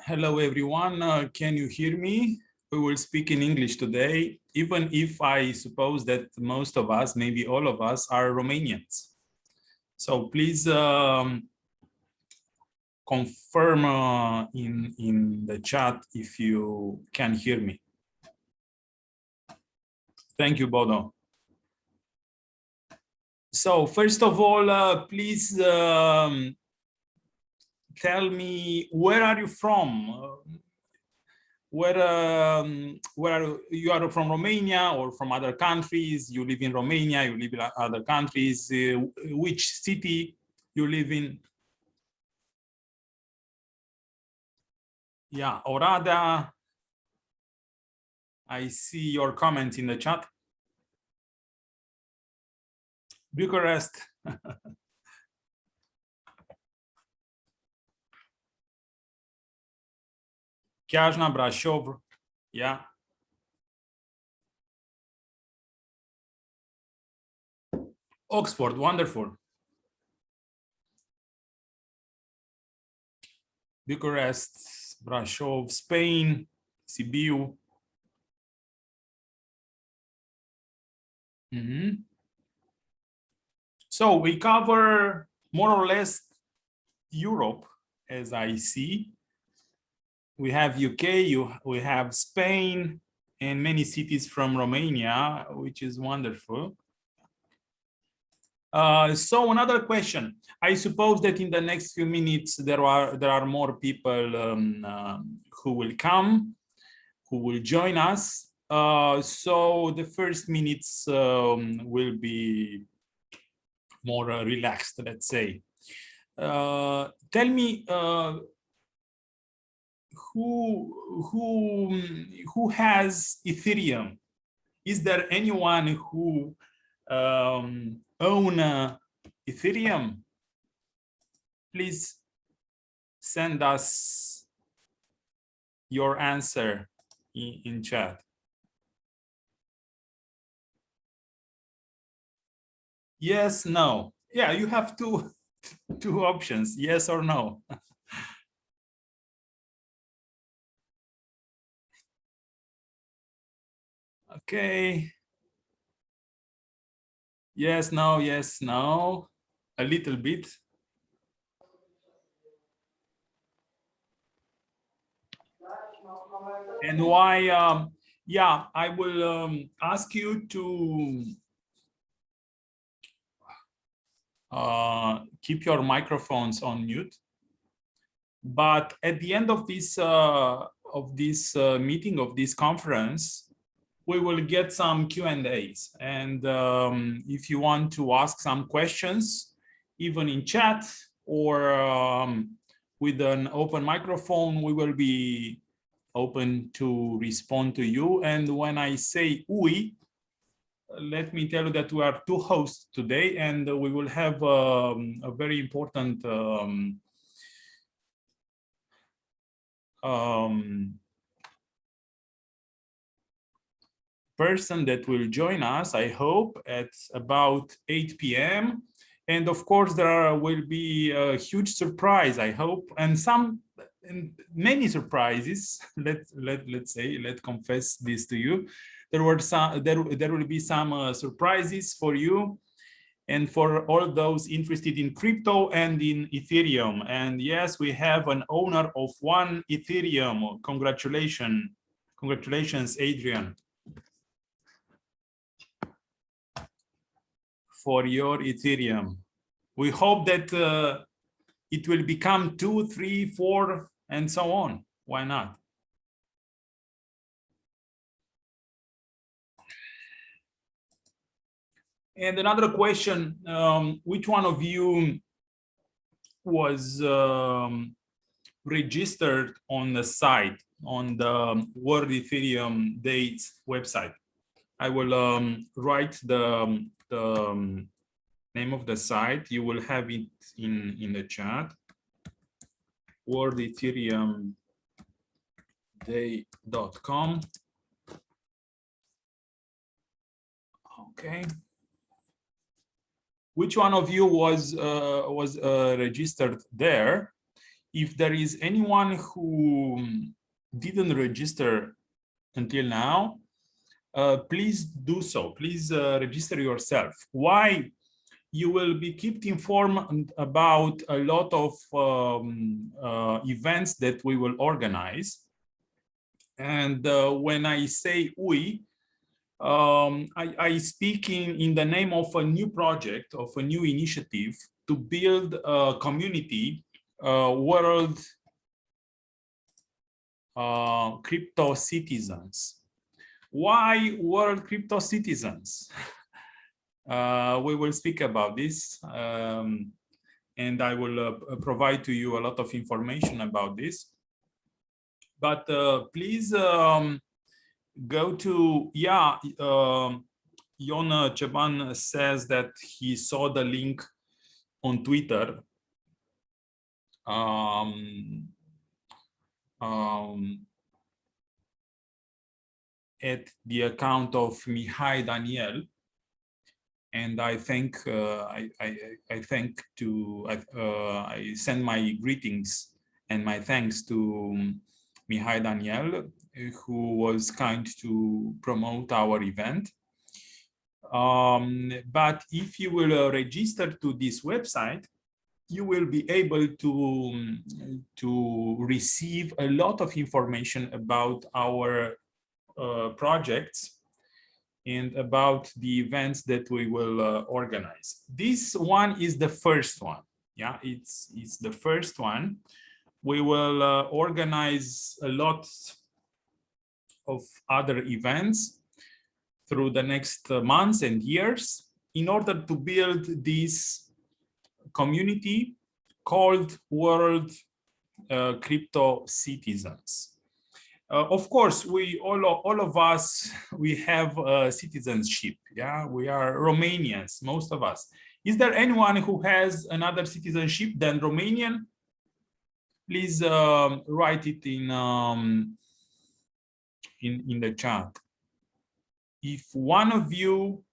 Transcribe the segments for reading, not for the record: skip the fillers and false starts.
Hello, everyone. Can you hear me? We will speak in English today, even if I suppose that most of us, maybe all of us, are Romanians. So please confirm in the chat if you can hear me. Thank you, Bodo. So first of all, please tell me, where are you from? Where are you are from Romania or from other countries? You live in Romania, you live in other countries. Which city you live in? Yeah, Oradea. I see your comment in the chat. Bucharest. Chiajna, Brașov. Yeah. Oxford, wonderful. Bucharest, Brașov, Spain, Sibiu. So we cover more or less Europe, as I see. We have UK, we have Spain, and many cities from Romania, which is wonderful. So another question. I suppose that in the next few minutes there are more people who will come, who will join us. So the first minutes will be more relaxed, let's say. Tell me, who has Ethereum? Is there anyone who own Ethereum? Please send us your answer in chat. Yes, no. Yeah, you have two options, yes or no. Okay. Yes, no, yes, no. A little bit. And why? Yeah, I will ask you to keep your microphones on mute. But at the end of this meeting, of this conference, we will get some Q&As. And if you want to ask some questions, even in chat or with an open microphone, we will be open to respond to you. And when I say we, let me tell you that we are two hosts today, and we will have a very important person that will join us, I hope, at about 8 p.m. And of course, there will be a huge surprise, I hope, and many surprises. Let's confess this to you. There will be some surprises for you and for all those interested in crypto and in Ethereum. And yes, we have an owner of one Ethereum. Congratulations, Adrian, for your Ethereum. We hope that it will become 2, 3, 4, and so on. Why not? And another question, which one of you was registered on the site, on the World Ethereum Days website? I will write the name of the site. You will have it in the chat. worldethereumday.com. Okay. Which one of you was registered there? if there is anyone who didn't register until now, please do so. Please register yourself. Why? You will be kept informed about a lot of events that we will organize. And when I say we, I speak in the name of a new project, of a new initiative to build a community, world crypto citizens. Why world crypto citizens? We will speak about this, and I will provide to you a lot of information about this. But please go to, Iona Ceban says that he saw the link on Twitter. At the account of Mihai Daniel, and I send my greetings and my thanks to Mihai Daniel, who was kind to promote our event. But if you will register to this website, you will be able to receive a lot of information about our projects and about the events that we will organize. This one is the first one. Yeah, it's the first one. We will organize a lot of other events through the next months and years in order to build this community called World Crypto Citizens. Of course, we all of us, we have citizenship. Yeah, we are Romanians, most of us. Is there anyone who has another citizenship than Romanian? Please write it in the chat. If one of you,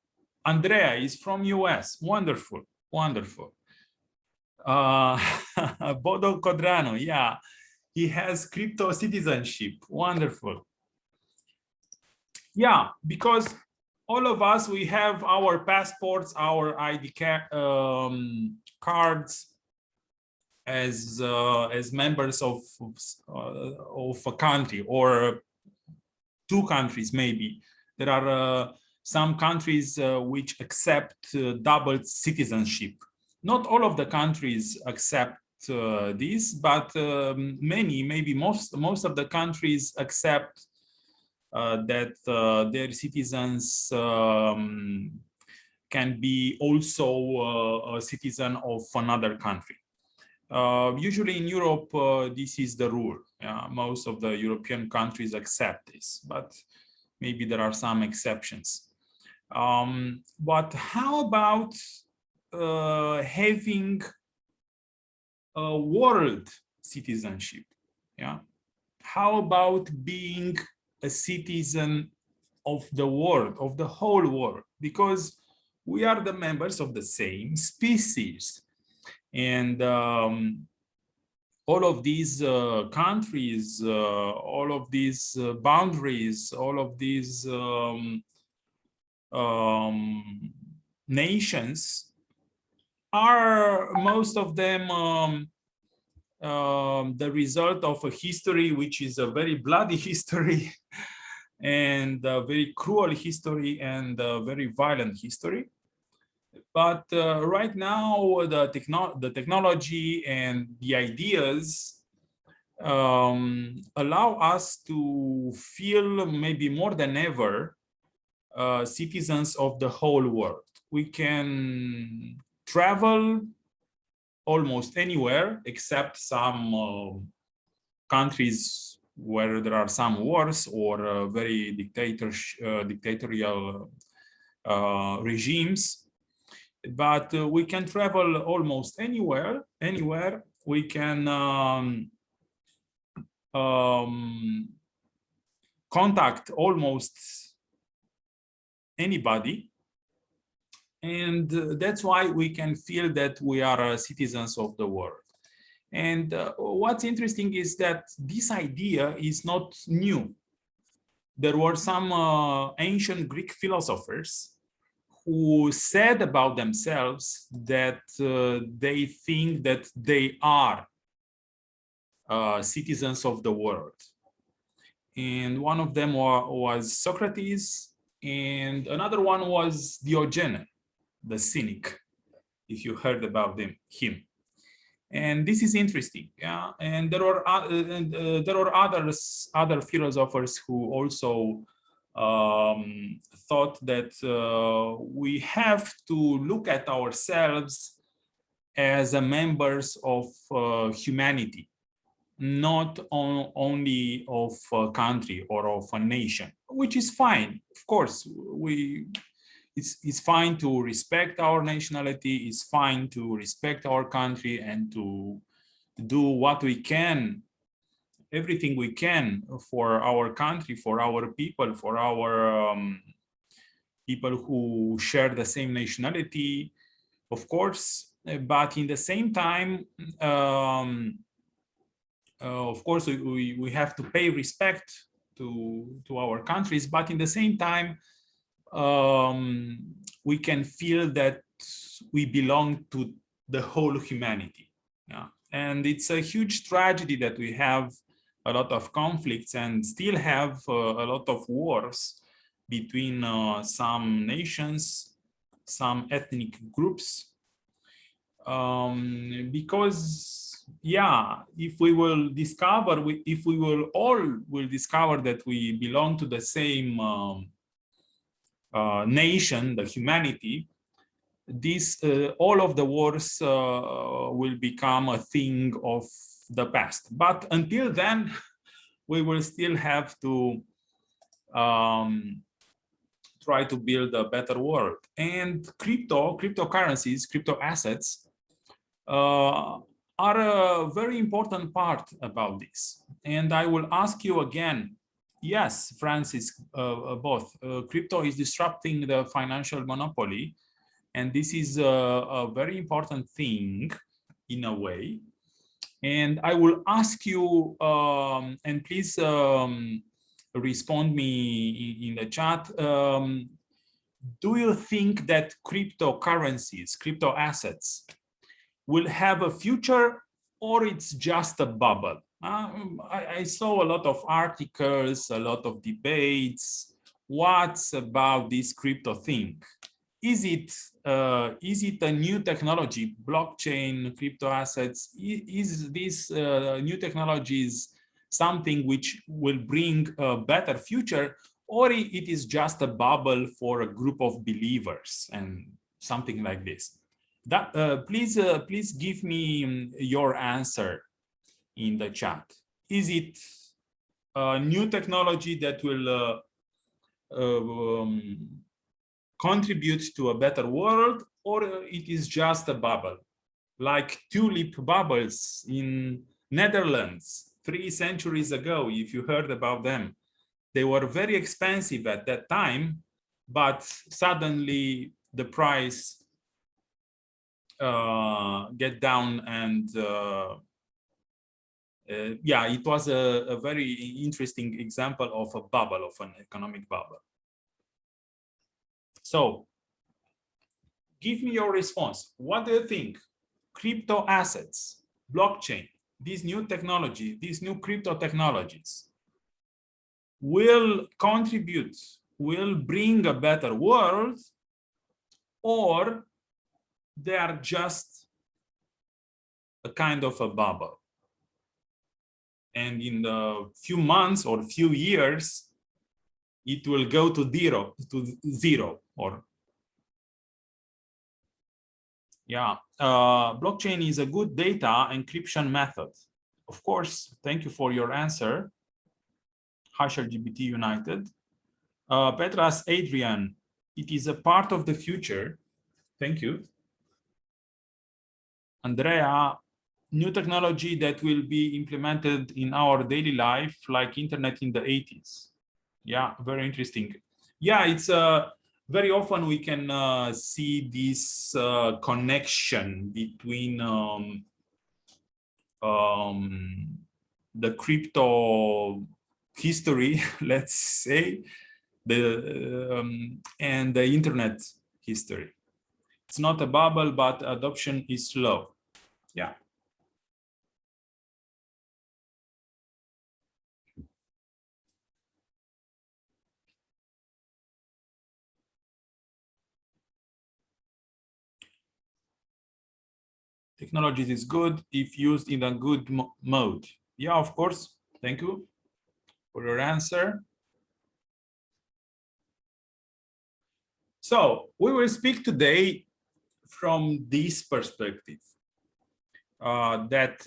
Andrea is from US, wonderful, wonderful. Bodo Codrano, yeah. He has crypto citizenship. Wonderful. Yeah, because all of us, we have our passports, our ID cards as members of a country or two countries, maybe. There are some countries which accept double citizenship. Not all of the countries accept this, but many, maybe most of the countries accept that their citizens can be also a citizen of another country. Usually in Europe, this is the rule. Most of the European countries accept this, but maybe there are some exceptions. But how about having a world citizenship? Yeah. How about being a citizen of the world, of the whole world? Because we are the members of the same species. And all of these countries, all of these boundaries, all of these nations are, most of them, the result of a history which is a very bloody history and a very cruel history and a very violent history. But right now, the technology and the ideas allow us to feel maybe more than ever citizens of the whole world. We can travel almost anywhere except some countries where there are some wars or very dictatorial regimes. But we can travel almost anywhere. We can contact almost anybody. And that's why we can feel that we are citizens of the world. And what's interesting is that this idea is not new. There were some ancient Greek philosophers who said about themselves that they think that they are citizens of the world. And one of them was Socrates, and another one was Diogenes, the cynic, if you heard about him. And this is interesting, yeah. And there are other philosophers who also thought that we have to look at ourselves as members of humanity, not only of a country or of a nation, which is fine. Of course, it's fine to respect our nationality, it's fine to respect our country and to do what we can, everything we can for our country, for our people, for our people who share the same nationality, of course. But in the same time, of course, we have to pay respect to our countries, but in the same time, we can feel that we belong to the whole humanity. Yeah. And it's a huge tragedy that we have a lot of conflicts and still have a lot of wars between some nations, some ethnic groups, because yeah, if we will discover, if we will all discover that we belong to the same nation, the humanity, this all of the wars will become a thing of the past. But until then, we will still have to try to build a better world. And cryptocurrencies, crypto assets are a very important part about this. And I will ask you again, yes, Francis, both. Crypto is disrupting the financial monopoly. And this is a very important thing in a way. And I will ask you, and please respond me in the chat. Do you think that cryptocurrencies, crypto assets, will have a future, or it's just a bubble? I saw a lot of articles, a lot of debates. What's about this crypto thing? Is it a new technology, blockchain, crypto assets? Is this new technologies something which will bring a better future, or it is just a bubble for a group of believers and something like this? That please give me your answer in the chat. Is it a new technology that will contribute to a better world, or it is just a bubble, like tulip bubbles in Netherlands 3 centuries ago? If you heard about them, they were very expensive at that time, but suddenly the price get down, and yeah, it was a very interesting example of a bubble, of an economic bubble. So give me your response. What do you think? Crypto assets, blockchain, these new technologies, these new crypto technologies will contribute, will bring a better world, or they are just a kind of a bubble? And in the few months or few years, it will go to zero, or yeah. Blockchain is a good data encryption method. Of course, thank you for your answer. HashLGBT United. Petras Adrian, it is a part of the future. Thank you. Andrea, new technology that will be implemented in our daily life, like internet in the 80s. Yeah, very interesting. Yeah, it's very often we can see this connection between the crypto history, let's say, and the internet history. It's not a bubble, but adoption is slow. Yeah. Technology is good if used in a good mode. Yeah, of course. Thank you for your answer. So we will speak today from this perspective, that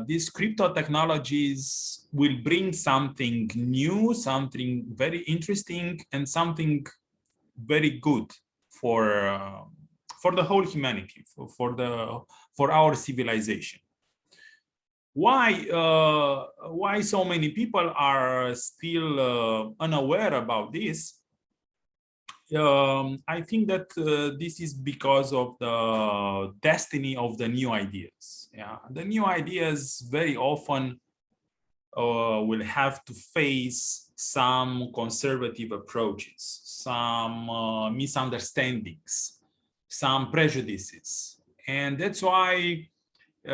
these crypto technologies will bring something new, something very interesting, and something very good for the whole humanity, for our civilization. Why so many people are still unaware about this? I think that this is because of the destiny of the new ideas. Yeah, the new ideas very often will have to face some conservative approaches, some misunderstandings, some prejudices, and that's why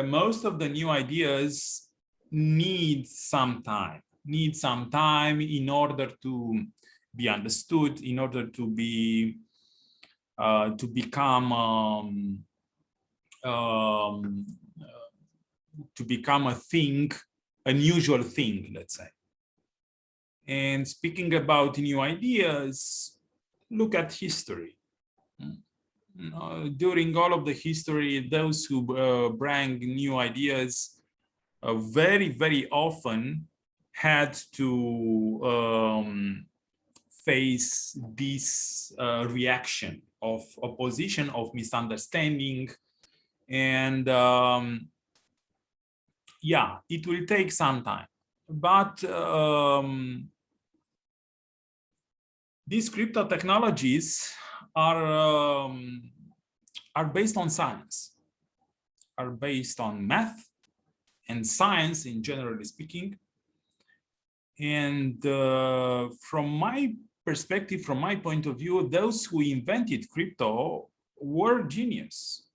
most of the new ideas need some time in order to be understood, in order to be to become a thing, unusual thing, let's say. And speaking about new ideas, look at history. During all of the history, those who bring new ideas very, very often had to face this reaction of opposition, of misunderstanding, and yeah, it will take some time. But these crypto technologies are based on science, are based on math and science, in generally speaking. And from my perspective, from my point of view, those who invented crypto were genius.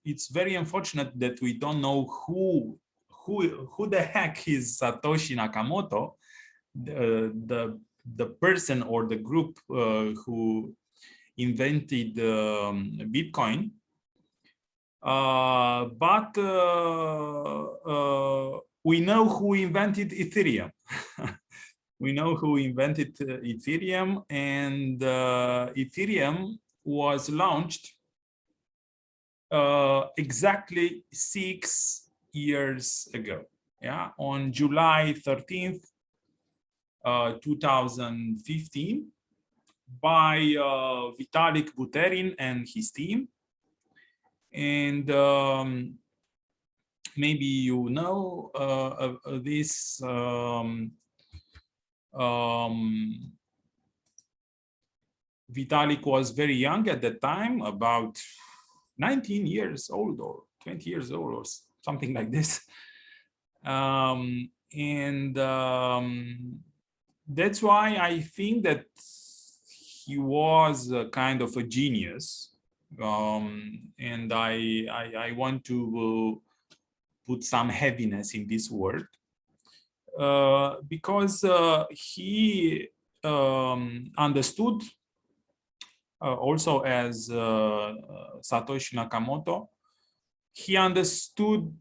It's very unfortunate that we don't know who the heck is Satoshi Nakamoto, the person or the group who invented Bitcoin. But we know who invented Ethereum. We know who invented Ethereum, and Ethereum was launched exactly 6 years ago. Yeah, on July 13th, 2015, by Vitalik Buterin and his team. And maybe you know this Vitalik was very young at that time, about 19 years old or 20 years old or something like this. And that's why I think that he was a kind of a genius. And I want to put some heaviness in this word, because he understood, also as Satoshi Nakamoto, he understood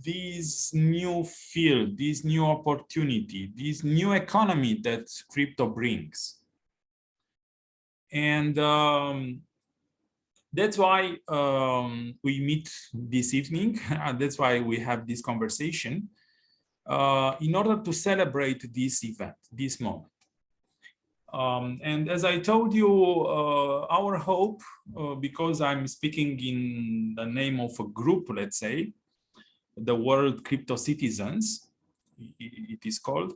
this new field, this new opportunity, this new economy that crypto brings. And that's why we meet this evening. That's why we have this conversation, in order to celebrate this event, this moment. And as I told you, our hope, because I'm speaking in the name of a group, let's say, the World Crypto Citizens, it is called.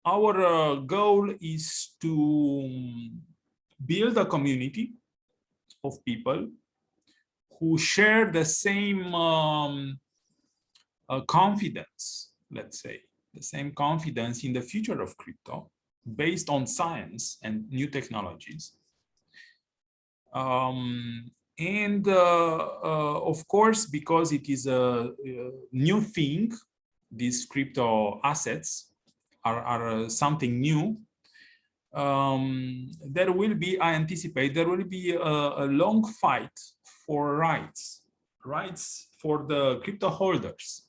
Our goal is to build a community of people who share the same confidence, let's say, the same confidence in the future of crypto based on science and new technologies. And of course, because it is a new thing, these crypto assets are something new, there will be, I anticipate, there will be a long fight for rights for the crypto holders.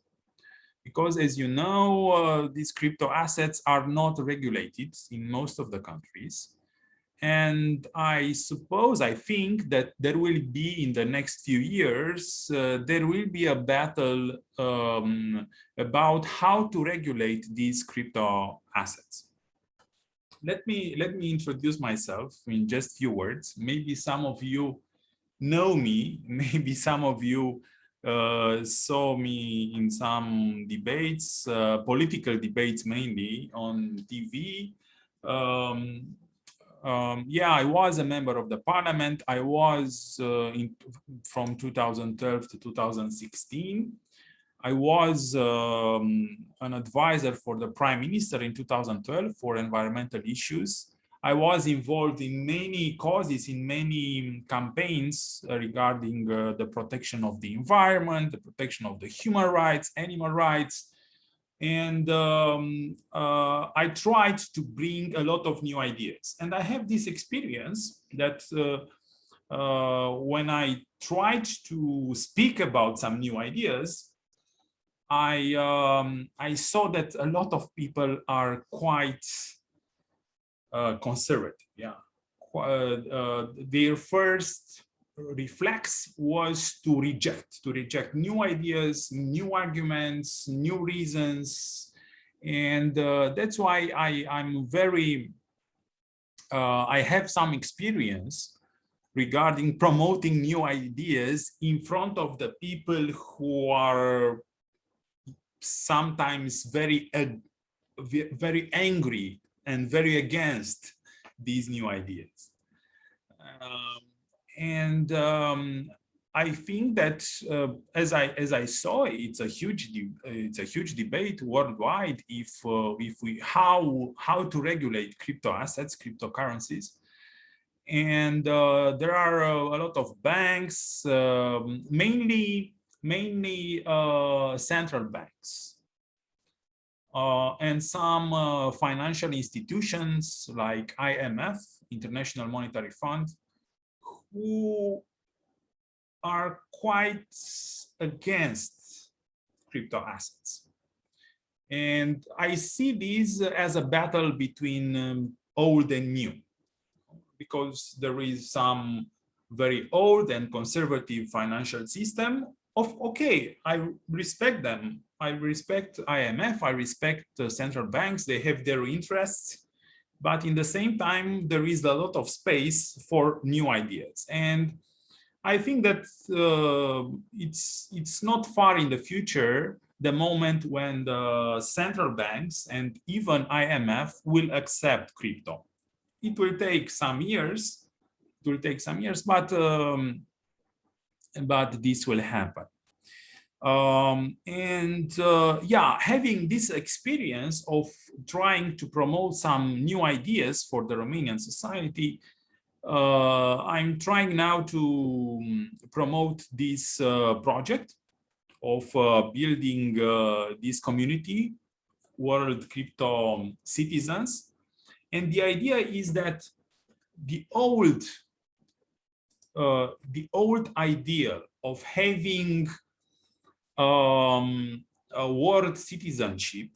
Because as you know, these crypto assets are not regulated in most of the countries. And I think that there will be, in the next few years, there will be a battle about how to regulate these crypto assets. Let me introduce myself in just few words. Maybe some of you know me, maybe some of you saw me in some debates, political debates mainly on TV. Yeah, I was a member of the parliament. I was from 2012 to 2016. I was an advisor for the Prime Minister in 2012 for environmental issues. I was involved in many causes, in many campaigns regarding the protection of the environment, the protection of the human rights, animal rights. And I tried to bring a lot of new ideas. And I have this experience that when I tried to speak about some new ideas, I saw that a lot of people are quite conservative. Yeah, their first reflex was to reject new ideas, new arguments, new reasons, and that's why I'm very. I have some experience regarding promoting new ideas in front of the people who are sometimes very angry and very against these new ideas. I think that as I saw, it's a huge debate worldwide if we how to regulate crypto assets, cryptocurrencies. And there are a lot of banks, mainly central banks, and some financial institutions like IMF, International Monetary Fund, who are quite against crypto assets. And I see this as a battle between old and new, because there is some very old and conservative financial system okay, I respect them. I respect IMF, I respect the central banks, they have their interests, but in the same time, there is a lot of space for new ideas. And I think that it's not far in the future, the moment when the central banks and even IMF will accept crypto. It will take some years, but this will happen. Yeah, having this experience of trying to promote some new ideas for the Romanian society, I'm trying now to promote this project of building this community, World Crypto Citizens. And the idea is that the old idea of having a world citizenship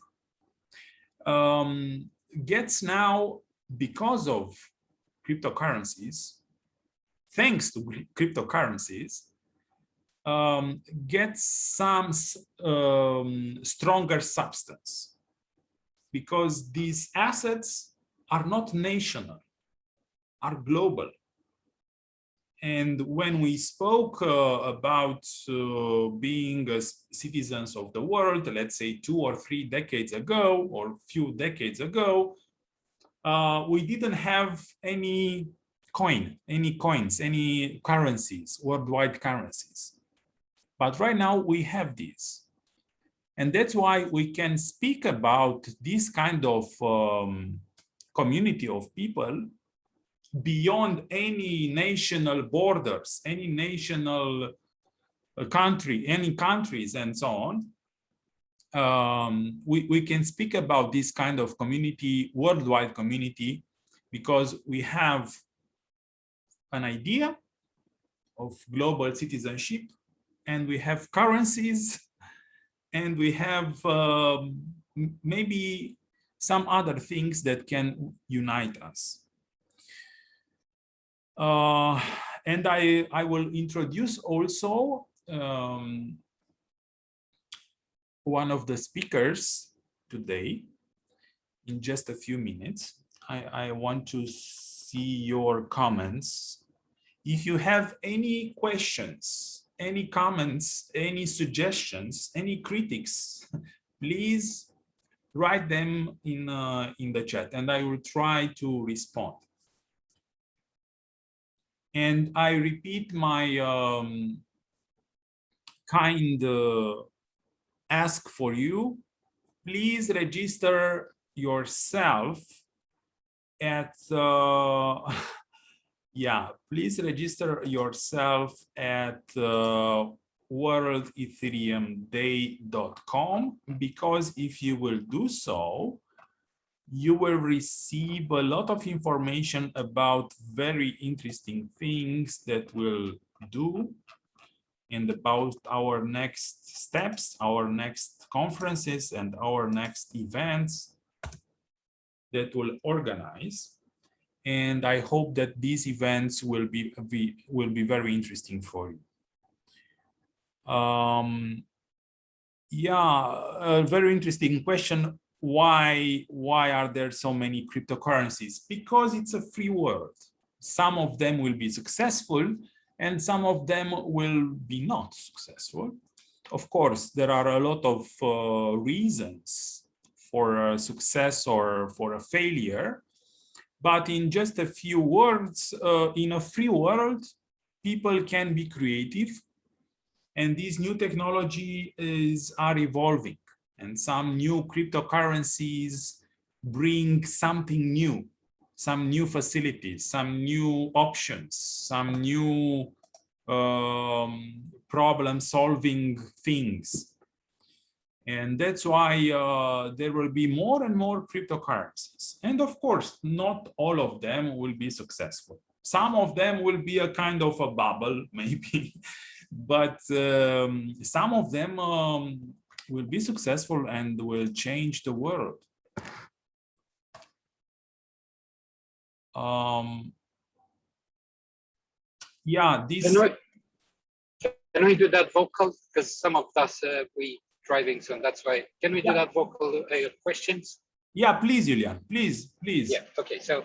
gets now, because of cryptocurrencies, thanks to cryptocurrencies, gets some stronger substance, because these assets are not national, are global. And when we spoke about being citizens of the world, let's say 2 or 3 decades ago, or few decades ago, we didn't have any coins, any currencies, worldwide currencies. But right now we have these. And that's why we can speak about this kind of community of people beyond any national borders, any national country, any countries and so on. We can speak about this kind of community, worldwide community, because we have an idea of global citizenship, and we have currencies, and we have maybe some other things that can unite us. And I will introduce also one of the speakers today in just a few minutes. I want to see your comments. If you have any questions, any comments, any suggestions, any critics, please write them in the chat, and I will try to respond. And I repeat my kind ask for you. Please register yourself at please register yourself at worldethereumday.com, because if you will do so, you will receive a lot of information about very interesting things that we'll do, and about our next steps, our next conferences, and our next events that we'll organize. And I hope that these events will be very interesting for you. A very interesting question. Why are there so many cryptocurrencies? Because it's a free world. Some of them will be successful, and some of them will be not successful. Of course, there are a lot of reasons for a success or for a failure. But in just a few words, in a free world, people can be creative, and these new technologies are evolving, and some new cryptocurrencies bring something new, some new facilities, some new options, some new problem-solving things. And that's why there will be more and more cryptocurrencies. And of course, not all of them will be successful. Some of them will be a kind of a bubble, maybe, but some of them will be successful and will change the world. Can we do that vocal? Because some of us, we driving soon, that's why. Can we do that vocal questions? Yeah, please, Julian, please. Yeah, okay, so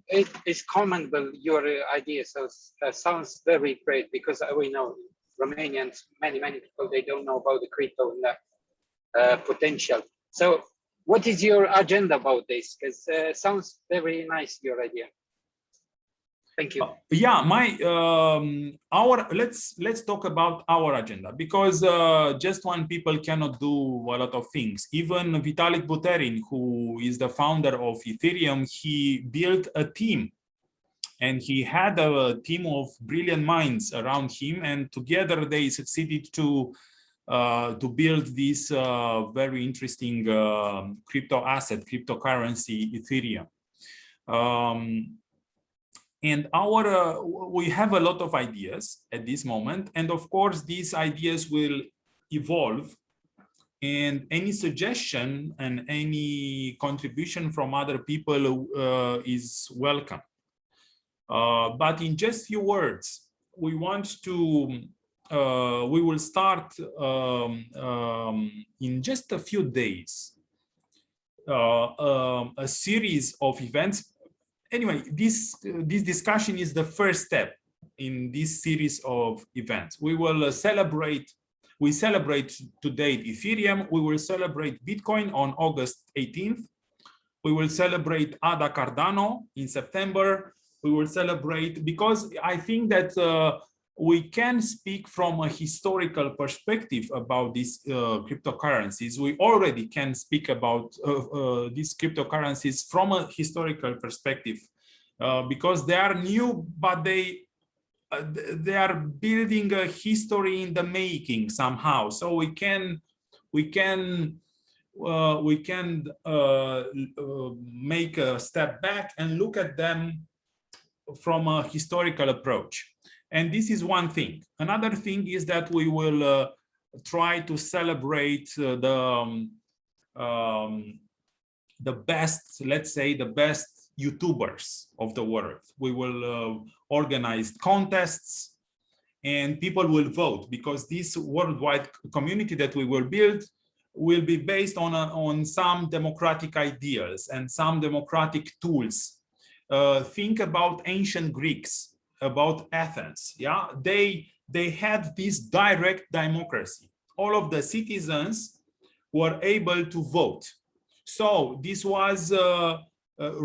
it is commendable, your idea, so sounds very great, because we know Romanians, many people, they don't know about the crypto and the potential. So what is your agenda about this? Because sounds very nice, your idea. Thank you. Let's talk about our agenda, because just one people cannot do a lot of things. Even Vitalik Buterin, who is the founder of Ethereum, he built a team, and he had a team of brilliant minds around him, and together they succeeded to build this very interesting cryptocurrency, Ethereum. And we have a lot of ideas at this moment. And of course, these ideas will evolve. And any suggestion and any contribution from other people is welcome. But in just few words, we want to, we will start in just a few days, a series of events. Anyway, this discussion is the first step in this series of events. We will celebrate today Ethereum. We will celebrate Bitcoin on August 18th. We will celebrate Ada Cardano in September. We will celebrate, because I think that we can speak from a historical perspective about these cryptocurrencies. We already can speak about these cryptocurrencies from a historical perspective, because they are new, but they are building a history in the making somehow. So we can make a step back and look at them from a historical approach. And this is one thing. Another thing is that we will try to celebrate the best, let's say, the best YouTubers of the world. We will organize contests and people will vote, because this worldwide community that we will build will be based on some democratic ideals and some democratic tools. Think about ancient Greeks, about Athens. Yeah, they had this direct democracy. All of the citizens were able to vote. So this was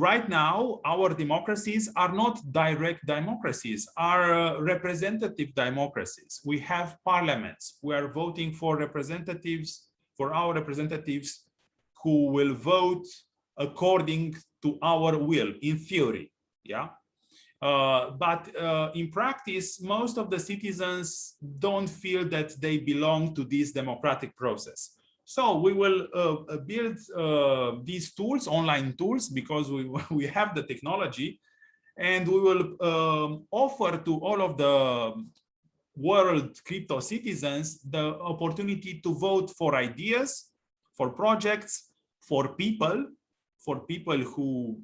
right now, our democracies are not direct democracies, are representative democracies. We have parliaments. We are voting for representatives, for our representatives, who will vote according to our will, in theory. Yeah. But in practice, most of the citizens don't feel that they belong to this democratic process. So we will build these tools, online tools, because we have the technology, and we will offer to all of the world crypto citizens the opportunity to vote for ideas, for projects, for people who,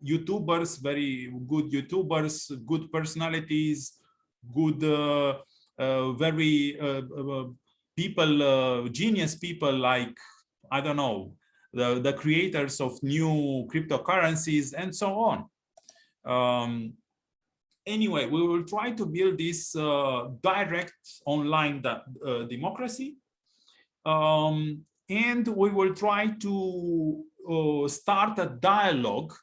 YouTubers, very good YouTubers, good personalities, good, very people, genius people, like, I don't know, the creators of new cryptocurrencies and so on. Anyway, we will try to build this direct online democracy, and we will try to start a dialogue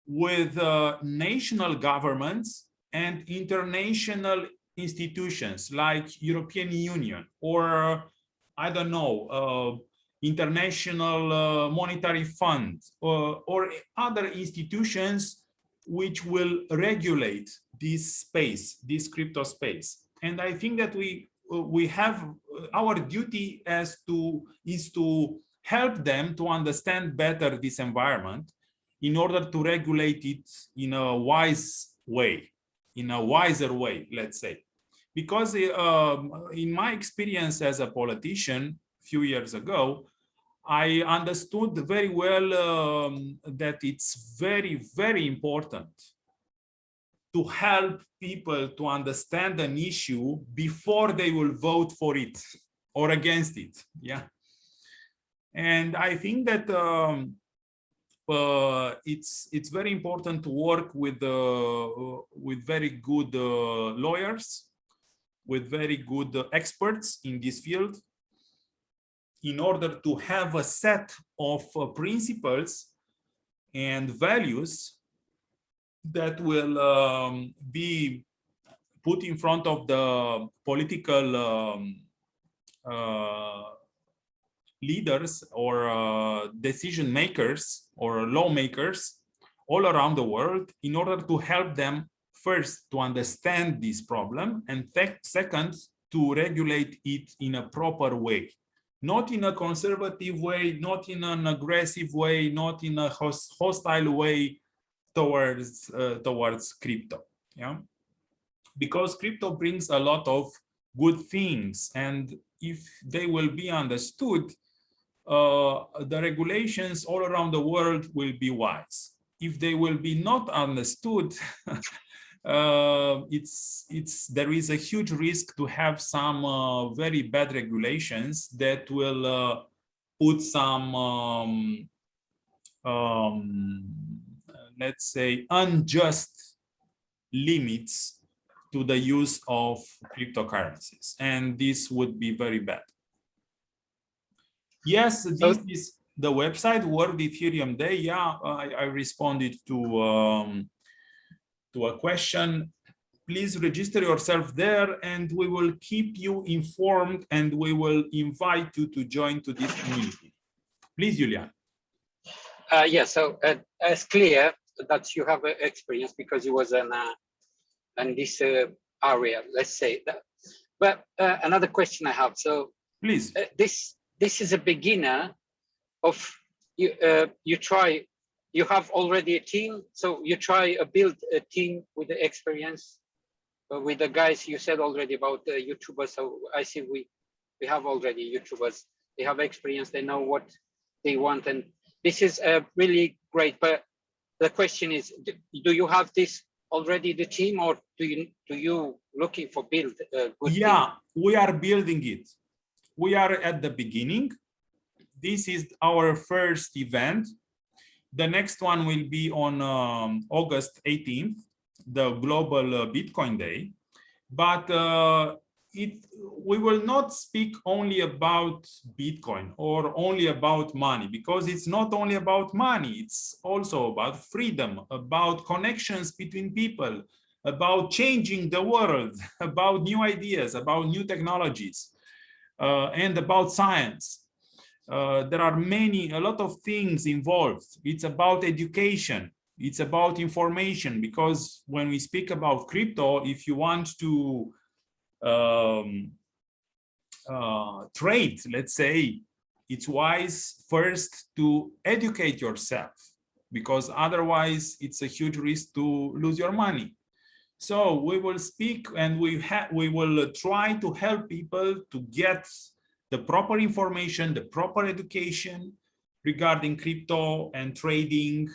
with national governments and international institutions like European Union, or I don't know, International Monetary Fund, or other institutions which will regulate this space, this crypto space. And I think that we have our duty is to help them to understand better this environment, in order to regulate it in a wise way, in a wiser way, let's say. Because in my experience as a politician a few years ago, I understood very well that it's very, very important to help people to understand an issue before they will vote for it or against it. Yeah. And I think that it's very important to work with very good lawyers, with very good experts in this field, in order to have a set of principles and values that will be put in front of the political leaders or decision makers or lawmakers all around the world, in order to help them, first, to understand this problem, and second, to regulate it in a proper way. Not in a conservative way, not in an aggressive way, not in a hostile way towards crypto. Yeah, because crypto brings a lot of good things, and if they will be understood, the regulations all around the world will be wise. If they will be not understood, there is a huge risk to have some very bad regulations that will put some let's say unjust limits to the use of cryptocurrencies, and this would be very bad. Yes, this is the website, World Ethereum Day. Yeah, I responded to to a question, please register yourself there and we will keep you informed and we will invite you to join to this community. Please, Julian. Yeah, so it's clear that you have experience because you was in this area, let's say that. But another question I have, so please. This is a beginner of, you have already a team, so you try to build a team with the experience, with the guys you said already about the YouTubers. So I see we have already YouTubers, they have experience, they know what they want, and this is really great. But the question is, do you have this already, the team, or do you looking for build a good team? We are building it. We are at the beginning. This is our first event. The next one will be on August 18th, the Global Bitcoin Day. But we will not speak only about Bitcoin or only about money, because it's not only about money, it's also about freedom, about connections between people, about changing the world, about new ideas, about new technologies, and about science. There are a lot of things involved. It's about education. It's about information, because when we speak about crypto, if you want to trade, let's say, it's wise first to educate yourself, because otherwise it's a huge risk to lose your money. So we will speak and we will try to help people to get the proper information, the proper education regarding crypto and trading,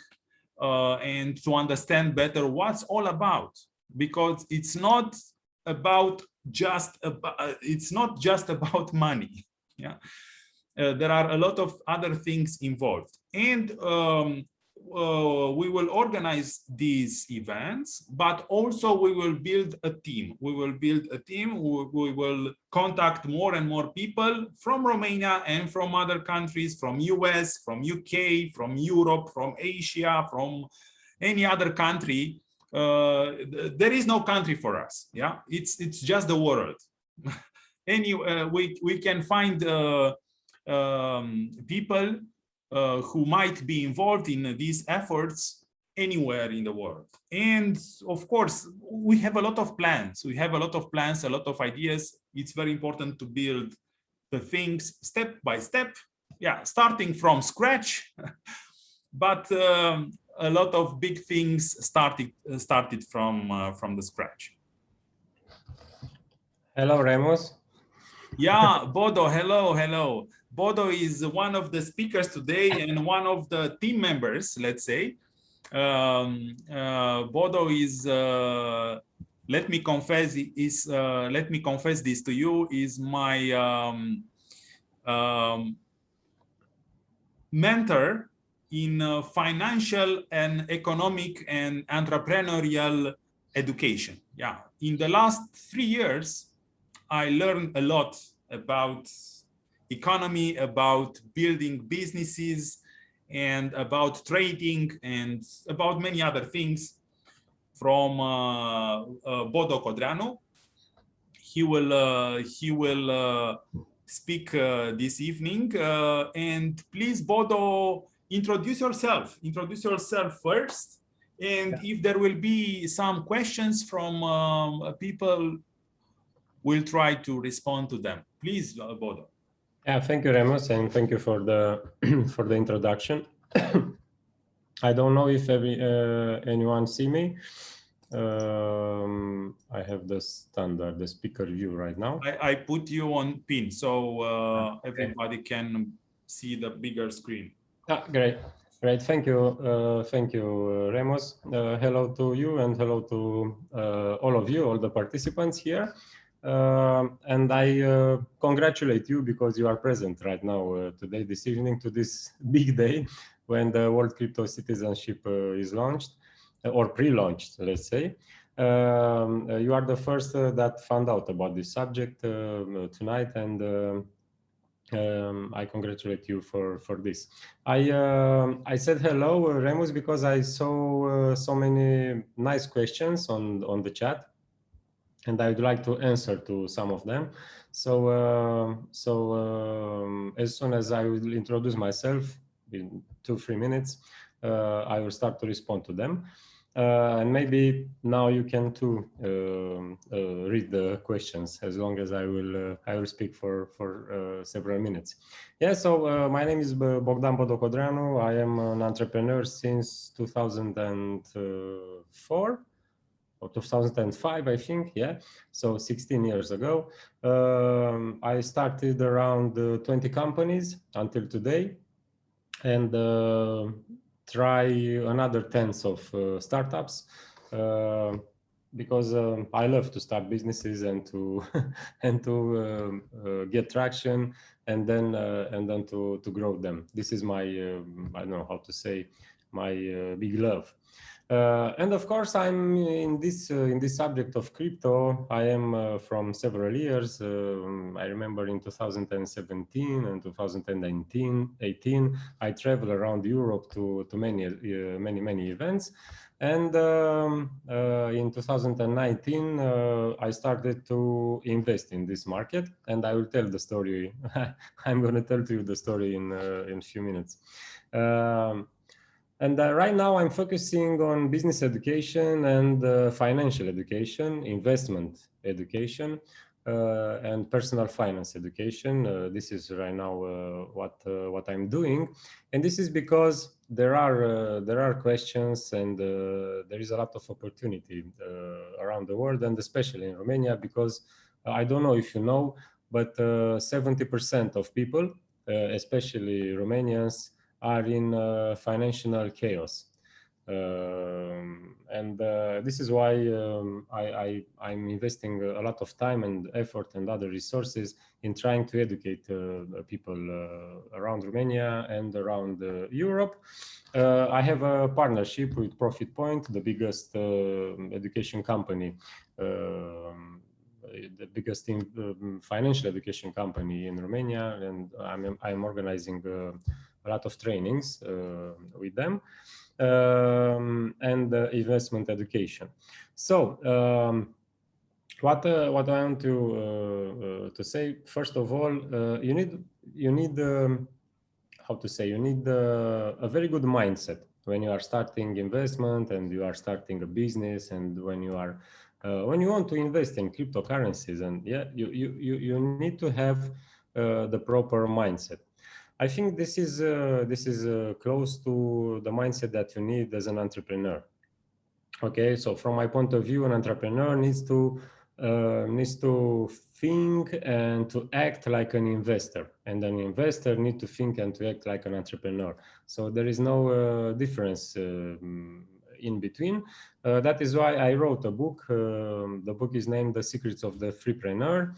and to understand better what's all about, because it's not just about money. Yeah, there are a lot of other things involved, and we will organize these events, but also we will build a team. We will contact more and more people from Romania and from other countries, from US, from UK, from Europe, from Asia, from any other country. There is no country for us. Yeah, it's just the world. We can find people who might be involved in these efforts anywhere in the world. And of course, we have a lot of plans. We have a lot of plans, a lot of ideas. It's very important to build the things step by step. Yeah, starting from scratch, but a lot of big things started from the scratch. Hello, Remus. Yeah, Bodo, hello. Bodo is one of the speakers today and one of the team members, let's say. Bodo is, let me confess this to you, is my mentor in financial and economic and entrepreneurial education. Yeah, in the last 3 years, I learned a lot about economy, about building businesses, and about trading, and about many other things from Bodo Codreanu. He will speak this evening. And please, Bodo, introduce yourself. Introduce yourself first. And if there will be some questions from people, we'll try to respond to them. Please, Bodo. Yeah, thank you, Remus, and thank you for the for the introduction. I don't know if anyone see me. I have the speaker view right now. I put you on pin, so everybody can see the bigger screen. Great. Thank you, Remus. Hello to you, and hello to all of you, all the participants here. And I congratulate you because you are present right now today, this evening, to this big day when the World Crypto Citizenship is launched, or pre-launched, let's say. You are the first that found out about this subject tonight, and I congratulate you for this. I said hello, Remus, because I saw so many nice questions on the chat, and I would like to answer to some of them. So as soon as I will introduce myself in 2-3 minutes, I will start to respond to them. And maybe now you can too read the questions, as long as I will speak for several minutes. Yeah. So my name is Bogdan Bodocodreanu. I am an entrepreneur since 2004 or 2005, I think. Yeah. So 16 years ago, I started around 20 companies until today, and try another tens of startups, because I love to start businesses and to and to get traction, and then to grow them. This is my I don't know how to say, my big love. And of course, I'm in this subject of crypto. I am from several years. I remember in 2017 and 2019, 18, I traveled around Europe to many events. And in 2019, I started to invest in this market, and I will tell the story. I'm going to tell to you the story in a few minutes. And right now I'm focusing on business education and financial education, investment education, and personal finance education. This is right now what I'm doing, and this is because there are questions, and there is a lot of opportunity around the world, and especially in Romania, because I don't know if you know, but 70% of people, especially Romanians, are in financial chaos. And this is why I'm investing a lot of time and effort and other resources in trying to educate people around Romania and around Europe. I have a partnership with Profit Point, the biggest education company, the biggest financial education company in Romania, and I'm organizing a lot of trainings with them, and investment education. So what I want to say, first of all, you need how to say, you need a very good mindset when you are starting investment and you are starting a business, and when you want to invest in cryptocurrencies, and yeah, you need to have the proper mindset. I think this is close to the mindset that you need as an entrepreneur. Okay, so from my point of view, an entrepreneur needs to think and to act like an investor, and an investor needs to think and to act like an entrepreneur. So there is no difference in between. That is why I wrote a book. The book is named "The Secrets of the Freepreneur."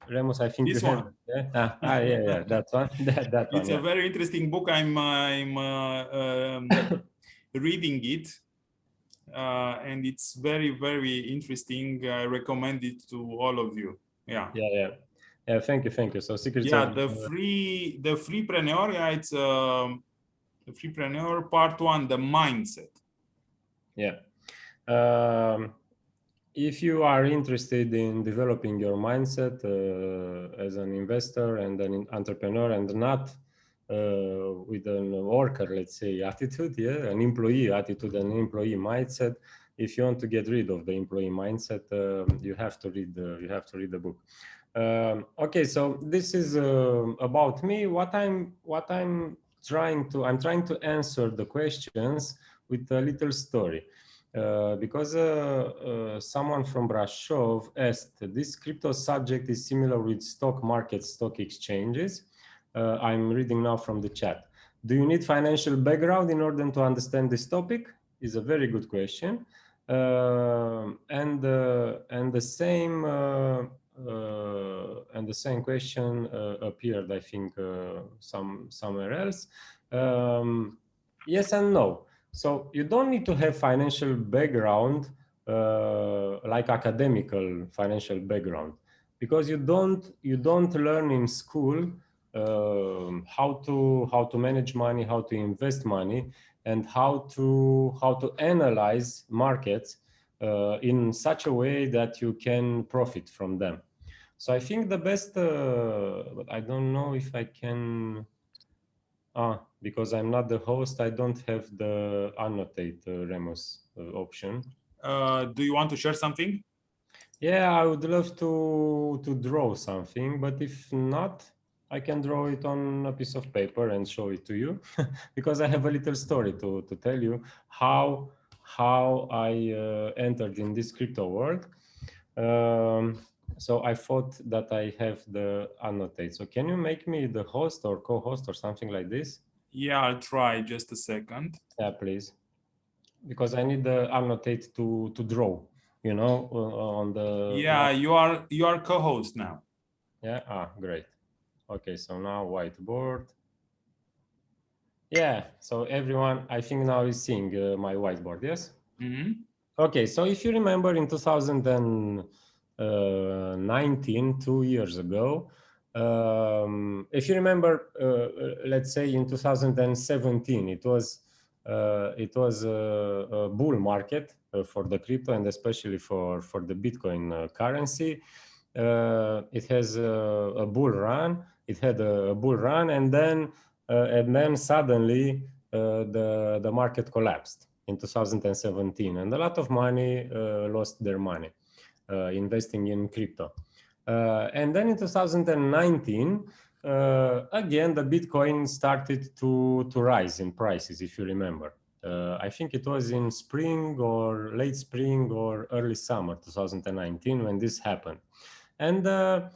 Remus, I think This you one. have. Yeah, that one. that It's one. a very interesting book. I'm reading it, and it's very, very interesting. I recommend it to all of you. Yeah. Thank you. So secrets of the freepreneur. Yeah, it's the freepreneur part 1, the mindset. Yeah. If you are interested in developing your mindset as an investor and an entrepreneur, and not with an worker, let's say, attitude, an employee attitude, an employee mindset. If you want to get rid of the employee mindset, you have to read the book. Okay, so this is about me. I'm trying to answer the questions with a little story. Because someone from Brasov asked, this crypto subject is similar with stock markets, stock exchanges. I'm reading now from the chat. Do you need financial background in order to understand this topic? Is a very good question. And the same question appeared, I think, somewhere else. Yes and no. So you don't need to have financial background, like academical financial background. because you don't learn in school how to manage money, how to invest money, and how to analyze markets in such a way that you can profit from them. So I think the best, but I don't know if I can, because I'm not the host, I don't have the annotate Remus option. Do you want to share something? Yeah, I would love to draw something, but if not, I can draw it on a piece of paper and show it to you, because I have a little story to tell you how I entered in this crypto world. So I thought that I have the annotate. So can you make me the host or co-host or something like this? Yeah, I'll try. Just a second. Yeah, please. Because I need the annotate to draw, you know, on the. Yeah, you are co-host now. Yeah. Great. Okay. So now whiteboard. Yeah. So everyone, I think now is seeing my whiteboard. Yes. Mm-hmm. Okay. So if you remember in 2019, 2 years ago, if you remember, let's say in 2017, it was a bull market for the crypto and especially for the Bitcoin currency. It has a bull run. It had a bull run, and then suddenly the market collapsed in 2017, and a lot of money lost their money investing in crypto. And then in 2019, again, the Bitcoin started to rise in prices, if you remember. I think it was in spring or late spring or early summer 2019 when this happened. And the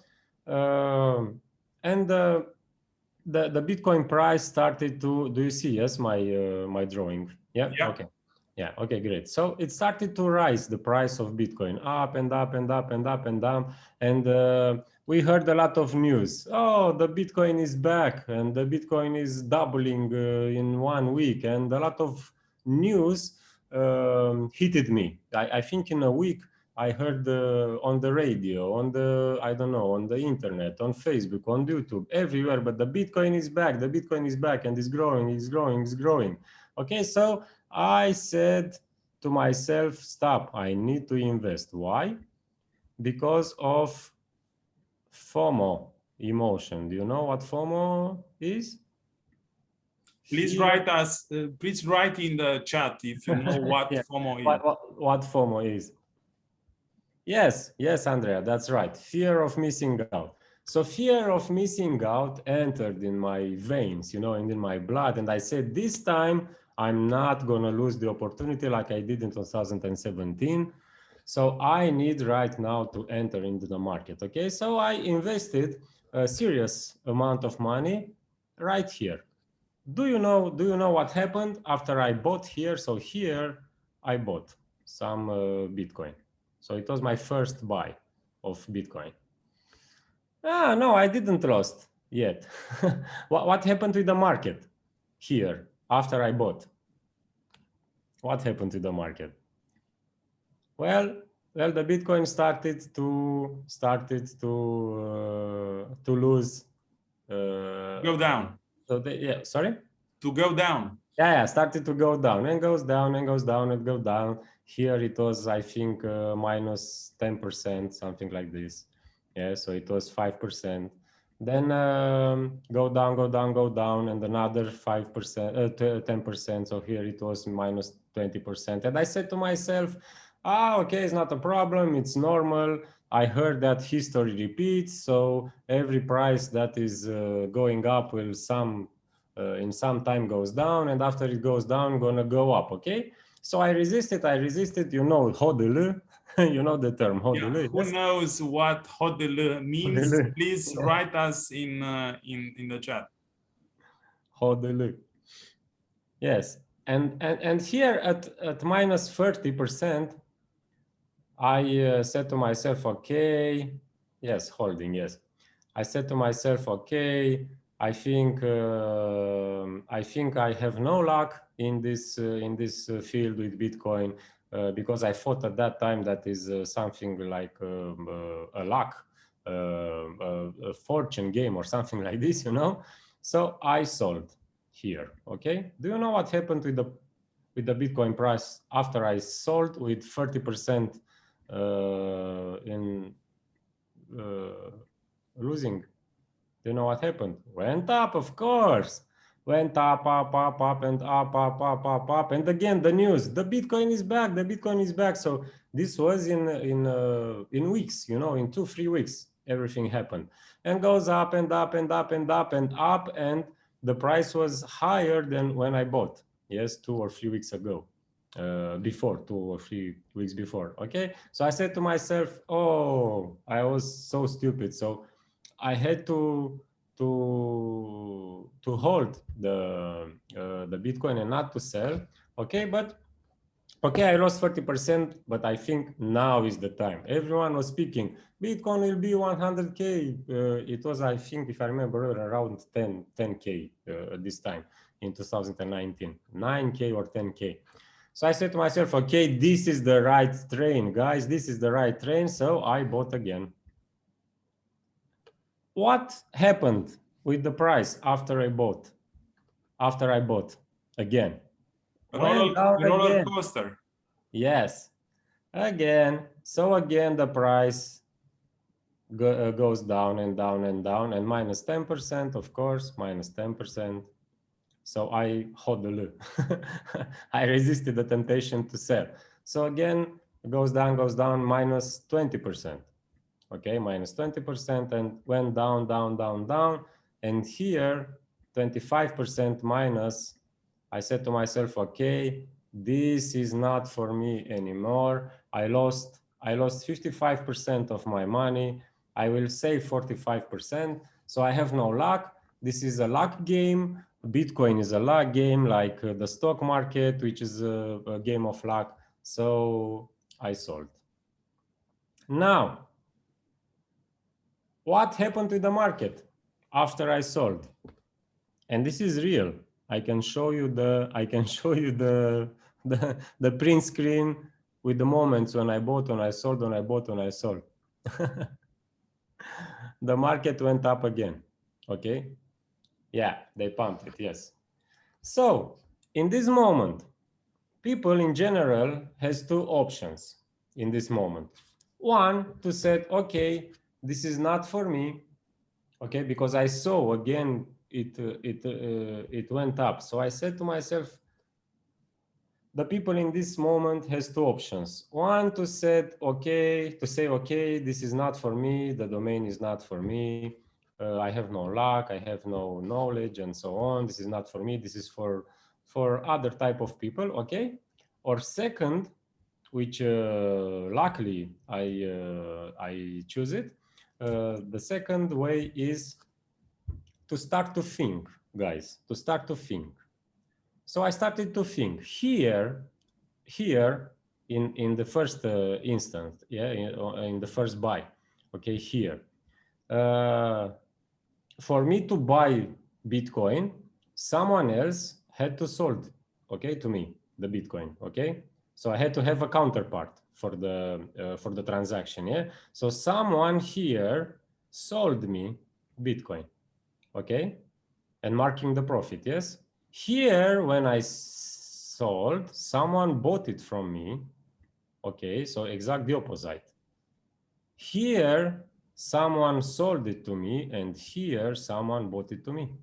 Bitcoin price started to, do you see, yes, my drawing? Yeah? Okay. Yeah, okay, great. So it started to rise, the price of Bitcoin, up and up and up and up and down. And we heard a lot of news. Oh, the Bitcoin is back and the Bitcoin is doubling in 1 week. And a lot of news hit me. I think in a week, I heard on the radio, on the, I don't know, on the internet, on Facebook, on YouTube, everywhere, but the Bitcoin is back, the Bitcoin is back and it's growing, it's growing, it's growing. Okay, so I said to myself, stop, I need to invest. Why? Because of FOMO emotion. Do you know what FOMO is? Please write us. Please write in the chat if you know what yeah. FOMO is. What FOMO is? Yes, Andrea, that's right. Fear of missing out. So fear of missing out entered in my veins, you know, and in my blood. And I said, this time I'm not going to lose the opportunity like I did in 2017. So I need right now to enter into the market. Okay, so I invested a serious amount of money right here. Do you know what happened after I bought here? So here I bought some Bitcoin. So it was my first buy of Bitcoin. No, I didn't lost yet. What happened with the market here after I bought? What happened to the market? Well, the Bitcoin started to lose. Go down. So sorry? To go down. Yeah, started to go down and goes down and goes down and go down. Here it was, I think, minus 10%, something like this. Yeah, so it was 5%. Then go down, go down, go down, and another 5%, 10%. So here it was minus 20%. And I said to myself, okay, it's not a problem. It's normal. I heard that history repeats. So every price that is going up will in some time goes down, and after it goes down, gonna go up. Okay, so I resisted, you know, hodl. You know the term hodl. Yeah. Who knows what hodl means? Hodl. Please write us in the chat. Hodl. Yes, and here at minus 30%, I said to myself, okay, yes, holding, yes. I said to myself, okay, I think I have no luck in this field with Bitcoin because I thought at that time that is something like a luck. a fortune game or something like this, you know. So I sold here. Okay. Do you know what happened with the Bitcoin price after I sold with 30% in losing? Do you know what happened? Went up, of course. Went up, and up. And again, the news, the Bitcoin is back, the Bitcoin is back. So this was in weeks, you know, in 2-3 weeks, everything happened. And goes up and up and up and up and up. And the price was higher than when I bought, yes, 2 or 3 weeks ago. Before 2 or 3 weeks before. Okay. So I said to myself, oh, I was so stupid. So I had to hold the Bitcoin and not to sell. Okay, but okay, I lost 30%, but I think now is the time. Everyone was speaking, Bitcoin will be 100K. It was, I think, if I remember, around 10K at this time in 2019, 9K or 10K. So I said to myself, okay, this is the right train, guys. This is the right train. So I bought again. What happened with the price after I bought? After I bought again. Roller coaster. Yes, again. So again, the price goes down and down and down, and minus 10%, of course, minus 10%. So I hodl. I resisted the temptation to sell. So again, it goes down, minus 20%. Okay, minus 20%, and went down, down, down, down. And here, 25% minus. I said to myself, okay, this is not for me anymore. I lost 55% of my money. I will save 45%. So I have no luck. This is a luck game. Bitcoin is a luck game, like the stock market, which is a game of luck. So I sold. Now, what happened to the market after I sold? And this is real. I can show you the print screen with the moments when I bought, when I sold, when I bought, when I sold. The market went up again. Okay. Yeah, they pumped it. Yes. So in this moment, people in general has 2 options in this moment. One, to say, okay, this is not for me. Okay, because I saw again it went up. So I said to myself, the people in this moment has 2 options. One, to say okay, this is not for me, the domain is not for me, I have no luck, I have no knowledge, and so on. This is not for me. This is for other type of people. Okay. Or second, which luckily I choose it. The second way is to start to think, guys, to start to think. So I started to think here in the first instance, yeah, in the first buy, okay, here. For me to buy Bitcoin, someone else had to sold, okay, to me the Bitcoin, okay. So I had to have a counterpart for the transaction, yeah. So someone here sold me Bitcoin, okay, and marking the profit, yes. Here, when I sold, someone bought it from me, okay, so exact the opposite. Here, someone sold it to me, and here, someone bought it to me.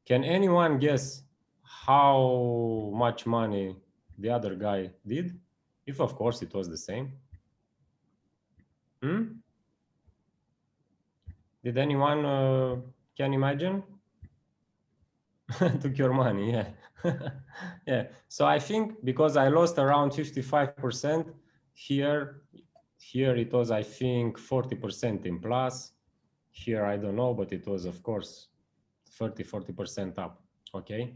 Can anyone guess how much money the other guy did? If, of course, it was the same. Did anyone can imagine? Took your money, yeah. Yeah. So I think because I lost around 55%, here it was, I think, 40% in plus. Here, I don't know, but it was, of course, 40% up. Okay.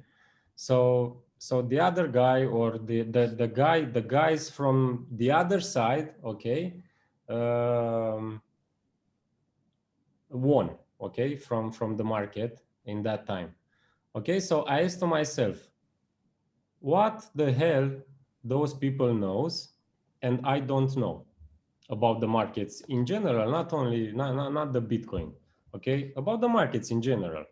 So the other guy, or the guys from the other side, okay, won, okay, from the market in that time. Okay, so I asked to myself, what the hell those people knows and I don't know? about the markets in general, not only not the Bitcoin, okay, about the markets in general.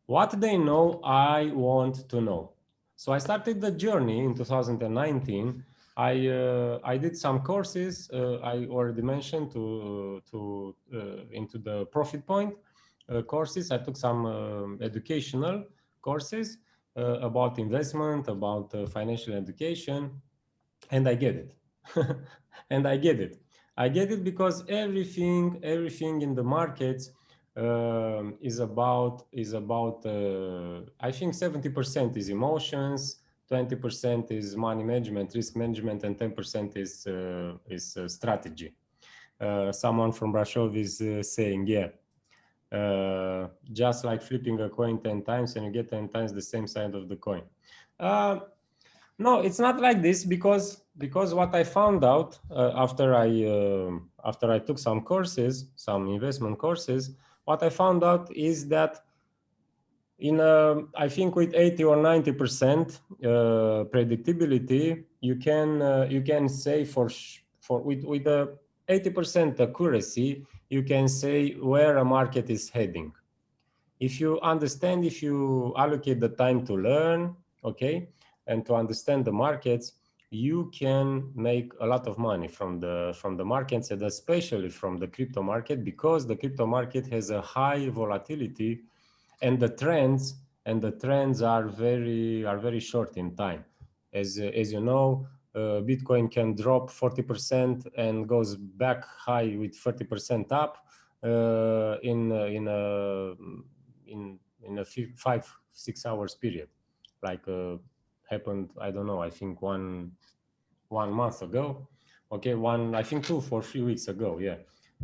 What they know, I want to know. So I started the journey in 2019. I did some courses. I already mentioned into the profit point courses. I took some educational courses about investment, about financial education, and I get it. And I get it. I get it because everything in the markets is about I think 70% is emotions, 20% is money management, risk management, and 10% is strategy. Someone from Brasov is saying, yeah, just like flipping a coin 10 times and you get 10 times the same side of the coin. No, it's not like this because what I found out after I took some courses, some investment courses, what I found out is that I think with 80 or 90% predictability, you can say with a 80% accuracy, you can say where a market is heading. If you understand, if you allocate the time to learn, okay, and to understand the markets, you can make a lot of money from the markets, and especially from the crypto market, because the crypto market has a high volatility, and the trends are very short in time. As you know, Bitcoin can drop 40% and goes back high with 30% up in a 5-6 hours period, like happened, I don't know, I think one month ago, okay, I think 2 or 3 weeks ago, yeah,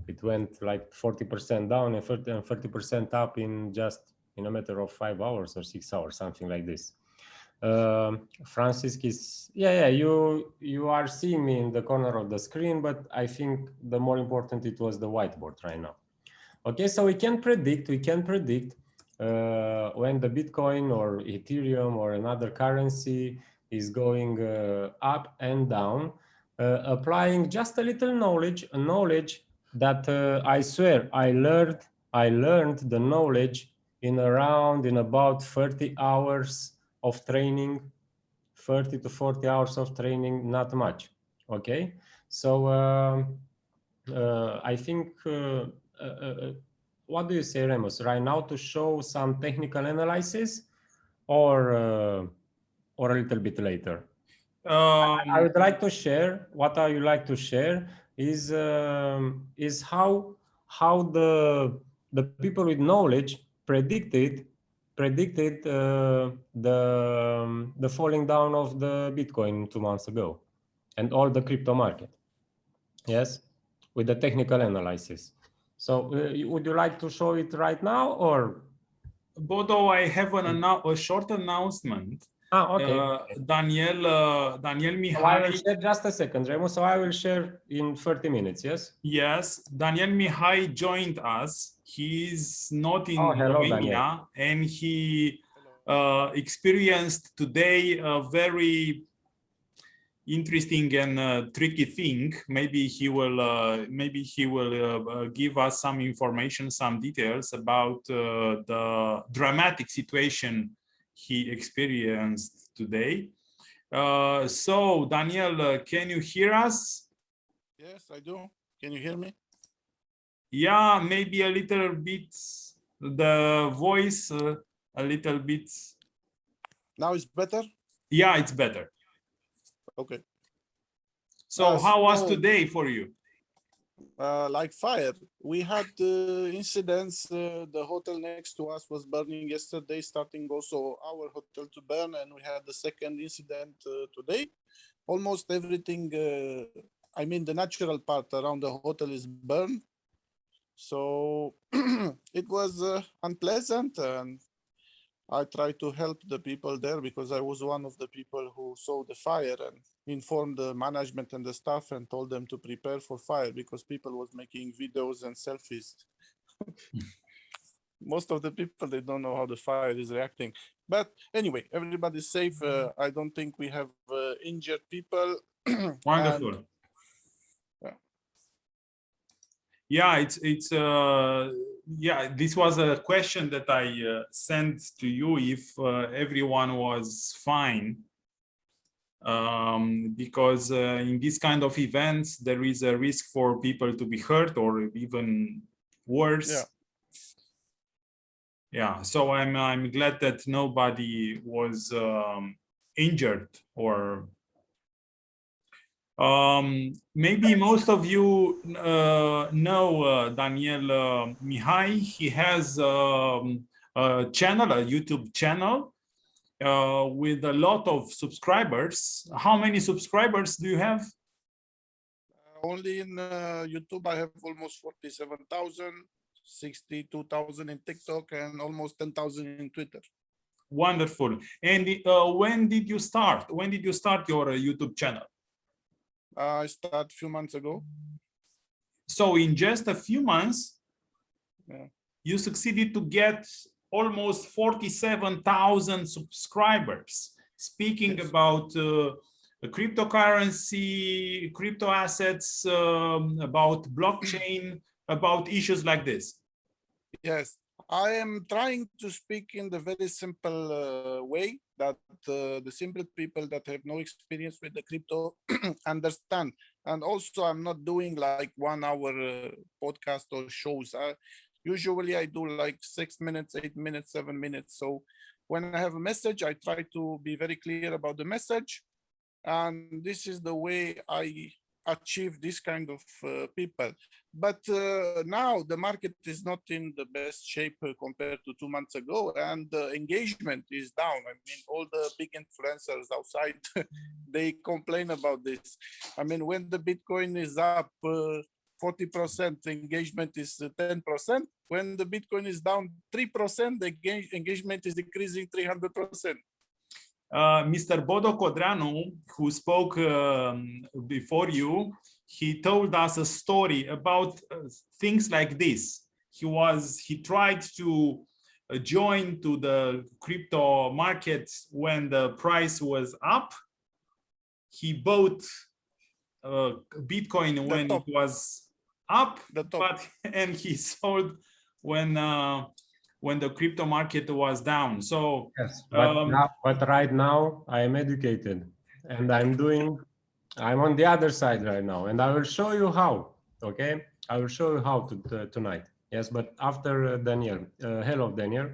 it went like 40% down and 30% up in a matter of 5 hours or 6 hours, something like this. Francis is, yeah, you are seeing me in the corner of the screen, but I think the more important, it was the whiteboard right now. Okay, so we can predict when the Bitcoin or Ethereum or another currency is going up and down, applying just a little knowledge, that I swear I learned the knowledge in about 30 hours of training, 30 to 40 hours of training, not much. Okay, so I think. What do you say, Remus? Right now, to show some technical analysis, or a little bit later? I would like to share. What I would like to share is how the people with knowledge predicted the falling down of the Bitcoin 2 months ago, and all the crypto market. Yes, with the technical analysis. So would you like to show it right now, or? Bodo, I have a short announcement. Okay. Daniel Mihai. So I will share just a second, Remo. So I will share in 30 minutes, yes? Yes, Daniel Mihai joined us. He's not in hello, Romania, Daniel. and he experienced today a very interesting and tricky thing. Maybe he will give us some information, some details about the dramatic situation he experienced today. So Daniel, can you hear us? Yes, I do. Can you hear me? Yeah, maybe a little bit, the voice a little bit. Now it's better? Yeah, it's better. Okay. So how was today for you? Like fire. We had incidents. The hotel next to us was burning yesterday, starting also our hotel to burn, and we had the second incident today. Almost everything, I mean the natural part around the hotel is burned. So it was unpleasant, and I tried to help the people there because I was one of the people who saw the fire and informed the management and the staff and told them to prepare for fire because people was making videos and selfies. Most of the people, they don't know how the fire is reacting. But anyway, everybody's safe. I don't think we have injured people. Wonderful. Yeah, yeah, this was a question that I sent to you if everyone was fine. Because in this kind of events, there is a risk for people to be hurt or even worse. Yeah. Yeah, so I'm glad that nobody was injured or maybe most of you know Daniel Mihai. He has a channel, a YouTube channel with a lot of subscribers. How many subscribers do you have? Only in YouTube, I have almost 47,000, 62,000 in TikTok, and almost 10,000 in Twitter. Wonderful. And when did you start? When did you start your YouTube channel? I started a few months ago. So in just a few months, Yeah. you succeeded to get almost 47,000 subscribers. Speaking Yes. about cryptocurrency, crypto assets, about blockchain, about issues like this. Yes, I am trying to speak in the very simple way that the simple people that have no experience with the crypto understand. And also, I'm not doing like 1 hour podcast or shows. Usually, I do like 6 minutes, 8 minutes, 7 minutes. So when I have a message, I try to be very clear about the message. And this is the way I achieve this kind of people. But now the market is not in the best shape compared to 2 months ago, and the engagement is down. I mean, all the big influencers outside, they complain about this. I mean, when the Bitcoin is up 40%, engagement is 10%. When the Bitcoin is down 3%, the engagement is decreasing 300%. Mr. Bodo Codreanu, who spoke before you, he told us a story about things like this. He tried to join to the crypto market when the price was up. He bought Bitcoin when it was up, and he sold when the crypto market was down. So yes, but right now I am educated, and I'm on the other side right now, and I will show you how. Okay, I will show you how tonight. Yes, but after Daniel. Hello, Daniel.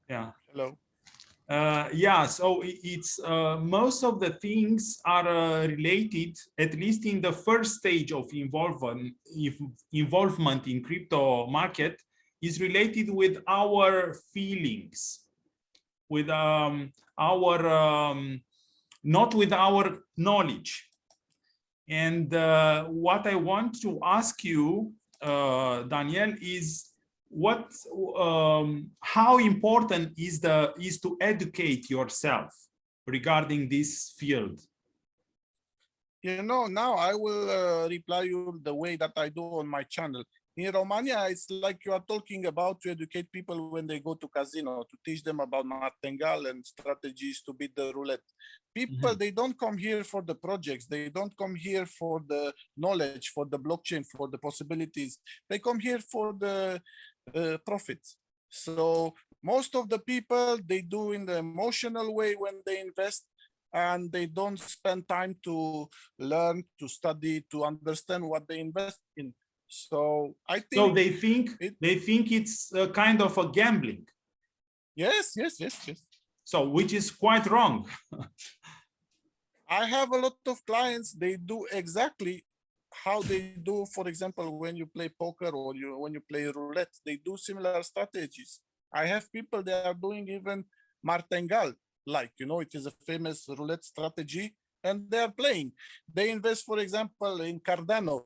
Yeah. Hello. Yeah, so it's most of the things are related, at least in the first stage of involvement in crypto market, is related with our feelings, with not with our knowledge. And what I want to ask you, Daniel, is how important is to educate yourself regarding this field? You know, now I will reply you the way that I do on my channel. In Romania, it's like you are talking about to educate people when they go to casino, to teach them about martingale and strategies to beat the roulette. People, they don't come here for the projects. They don't come here for the knowledge, for the blockchain, for the possibilities. They come here for the profits. So most of the people, they do in the emotional way when they invest, and they don't spend time to learn, to study, to understand what they invest in. So I think. So they think it's a kind of a gambling. Yes. So which is quite wrong. I have a lot of clients. They do exactly how they do. For example, when you play poker or when you play roulette, they do similar strategies. I have people that are doing even martingale. Like, you know, it is a famous roulette strategy, and they are playing. They invest, for example, in Cardano,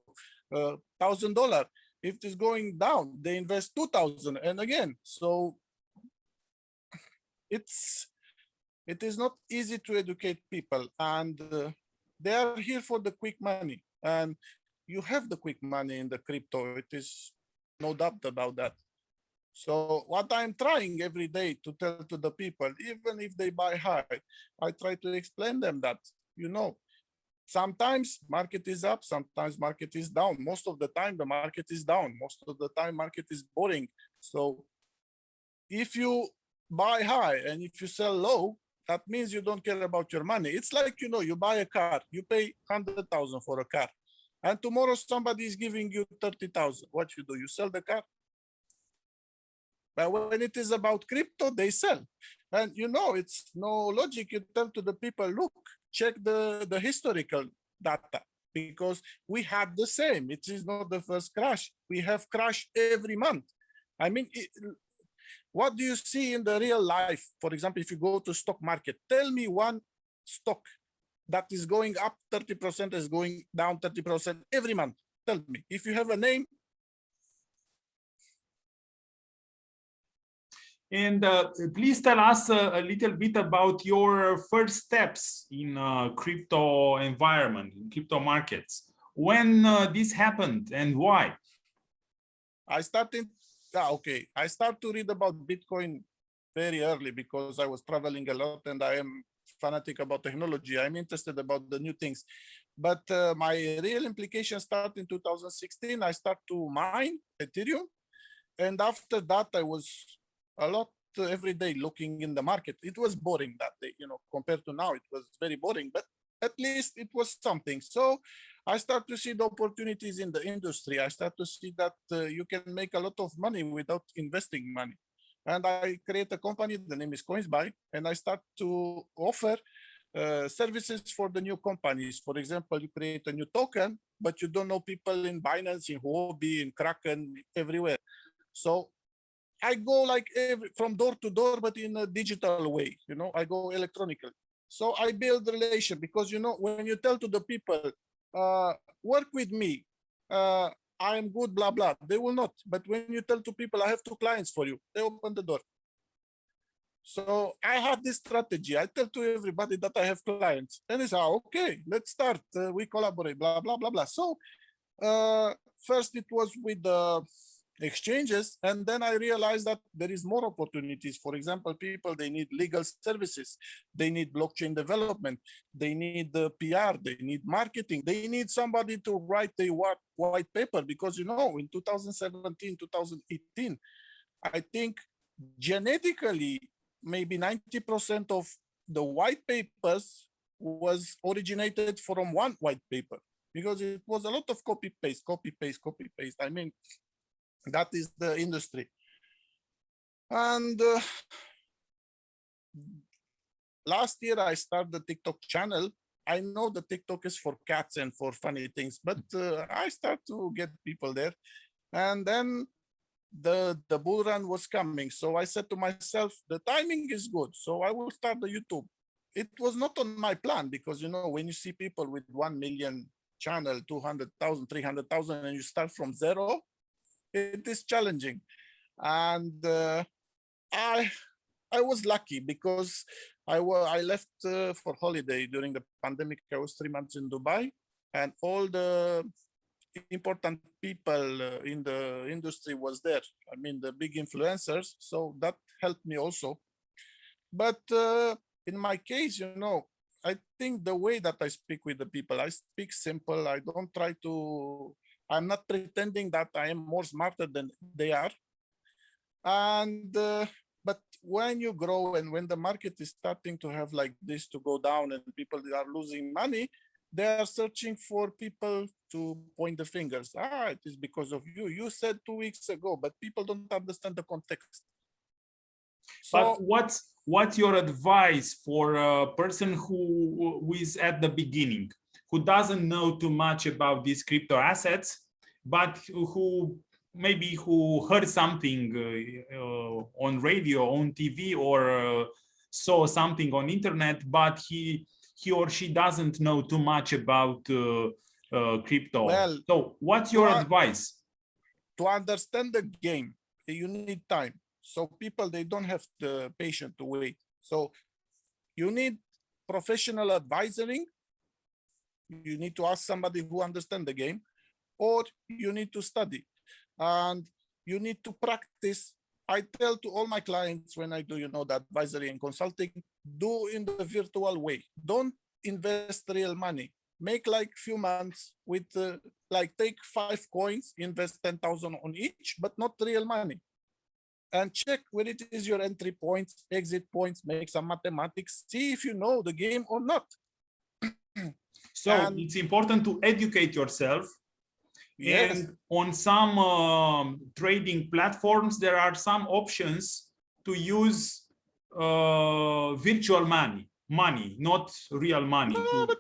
$1,000. If it is going down, they invest 2,000, and again. So it is not easy to educate people, and they are here for the quick money. And you have the quick money in the crypto. It is no doubt about that. So what I'm trying every day to tell to the people, even if they buy high, I try to explain them that, you know, sometimes market is up, sometimes market is down. Most of the time the market is down. Most of the time market is boring. So if you buy high and if you sell low, that means you don't care about your money. It's like, you know, you buy a car, you pay 100,000 for a car, and tomorrow somebody is giving you 30,000. What you do? You sell the car. But when it is about crypto, they sell. And you know, it's no logic. You tell to the people, look, check the historical data, because we had the same. It is not the first crash. We have crash every month. I mean, what do you see in the real life? For example, if you go to stock market, tell me one stock that is going up 30%, is going down 30% every month. Tell me. If you have a name. And please tell us a little bit about your first steps in crypto environment, in crypto markets. When this happened and why? I started to read about Bitcoin very early because I was traveling a lot and I am fanatic about technology. I'm interested about the new things. But my real implication started in 2016. I started to mine Ethereum. And after that, I was a lot every day looking in the market. It was boring that day, you know, compared to now, it was very boring, but at least it was something. So I start to see the opportunities in the industry. I start to see that you can make a lot of money without investing money. And I create a company, the name is CoinsBuy, and I start to offer services for the new companies. For example, you create a new token, but you don't know people in Binance, in Huobi, in Kraken, everywhere. So I go like from door to door, but in a digital way, you know, I go electronically. So I build relation because, you know, when you tell to the people, work with me, I am good, blah, blah, they will not. But when you tell to people, I have 2 clients for you, they open the door. So I have this strategy. I tell to everybody that I have clients and they say, okay, let's start. We collaborate, blah, blah, blah, blah. So first it was with the exchanges, and then I realized that there is more opportunities. For example, people, they need legal services, they need blockchain development, they need the PR, they need marketing, they need somebody to write the white paper, because, you know, in 2017, 2018, I think genetically, maybe 90% of the white papers was originated from one white paper, because it was a lot of copy paste, copy paste, copy paste. I mean, that is the industry. And last year I started the TikTok channel. I know the TikTok is for cats and for funny things, but I start to get people there. And then the bull run was coming. So I said to myself, the timing is good, so I will start the YouTube. It was not on my plan, because, you know, when you see people with 1 million channel, 200,000, 300,000, and you start from zero, it is challenging. And I was lucky because I left for holiday during the pandemic. I was 3 months in Dubai, and all the important people in the industry was there. I mean, the big influencers. So that helped me also. But in my case, you know, I think the way that I speak with the people, I speak simple. I don't try to, I'm not pretending that I am more smarter than they are. And, but when you grow and when the market is starting to have like this to go down and people are losing money, they are searching for people to point the fingers. It is because of you. You said 2 weeks ago, but people don't understand the context. So, but what's your advice for a person who is at the beginning, who doesn't know too much about these crypto assets, but who heard something on radio, on TV, or saw something on internet, but he or she doesn't know too much about crypto? Well, so what's your advice? To understand the game, you need time. So people, they don't have the patience to wait. So you need professional advising. You need to ask somebody who understands the game, or you need to study. And you need to practice. I tell to all my clients when I do, you know, the advisory and consulting, do in the virtual way. Don't invest real money. make like few months with like take 5 coins, invest 10,000 on each, but not real money. And check where it is your entry points, exit points, make some mathematics, see if you know the game or not. So it's important to educate yourself. Yes. And on some trading platforms, there are some options to use virtual money, not real money. No, but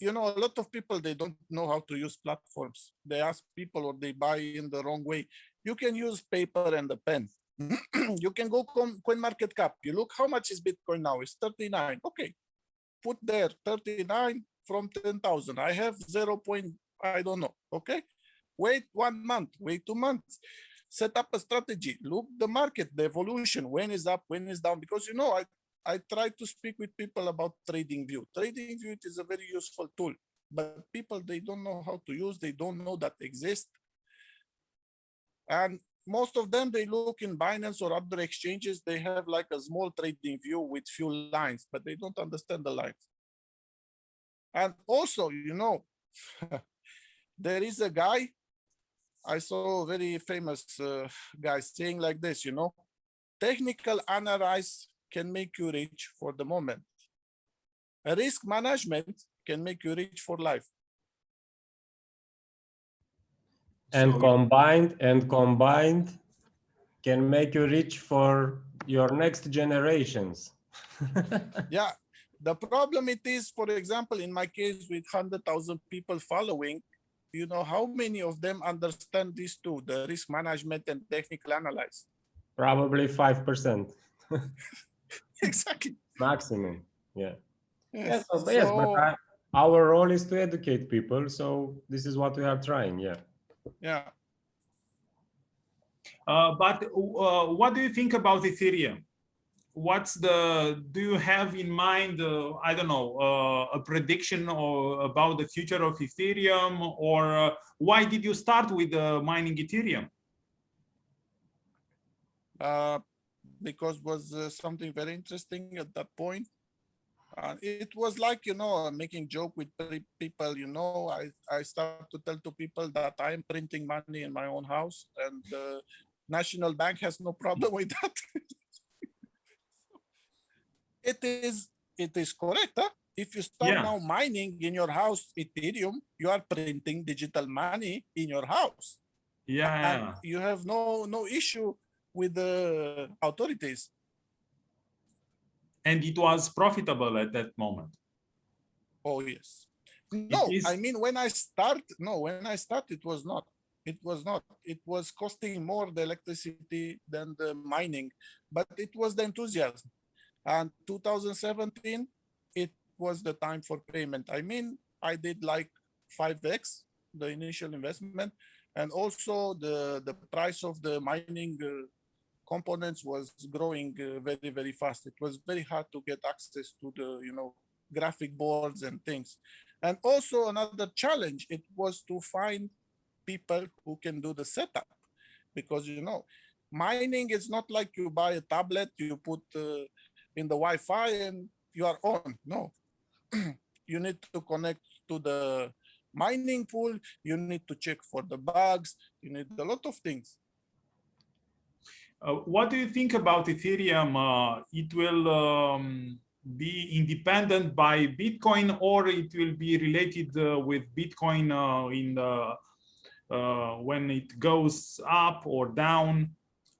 you know, a lot of people, they don't know how to use platforms. They ask people or they buy in the wrong way. You can use paper and a pen. You can go CoinMarketCap. You look how much is Bitcoin now. It's 39. Okay, put there 39 from 10,000. I have 0. I don't know. Okay, wait 1 month, wait 2 months. Set up a strategy. Look the market, the evolution. When is up, when is down? Because you know, I try to speak with people about TradingView. TradingView, it is a very useful tool, but people, they don't know how to use. They don't know that exists. And most of them, they look in Binance or other exchanges, they have like a small trading view with few lines, but they don't understand the lines. And also, you know, there is a guy, I saw a very famous guy saying like this, you know, technical analysis can make you rich for the moment. A risk management can make you rich for life. And So, combined can make you rich for your next generations. Yeah, the problem it is, for example, in my case with 100,000 people following, you know, how many of them understand these two, the risk management and technical analysis? Probably 5%. Exactly. Maximum, yeah. Yes. Yes, but our role is to educate people, so this is what we are trying, yeah. Yeah. But what do you think about Ethereum? Do you have in mind, I don't know, a prediction about the future of Ethereum, or why did you start with mining Ethereum? Because was something very interesting at that point. It was like, you know, making joke with people, you know, I start to tell to people that I am printing money in my own house, and the National Bank has no problem with that. It is correct. Huh? If you start now mining in your house Ethereum, you are printing digital money in your house. Yeah. And you have no issue with the authorities. And it was profitable at that moment. Oh yes. No, I mean when I start, it was not. It was not. It was costing more the electricity than the mining, but it was the enthusiasm. And 2017, it was the time for payment. I mean, I did like 5x the initial investment, and also the price of the mining components was growing very, very fast. It was very hard to get access to the, you know, graphic boards and things. And also another challenge, it was to find people who can do the setup, because, you know, mining is not like you buy a tablet, you put in the Wi-Fi and you are on. No, you need to connect to the mining pool, you need to check for the bugs, you need a lot of things. What do you think about Ethereum? It will be independent by Bitcoin, or it will be related with Bitcoin when it goes up or down?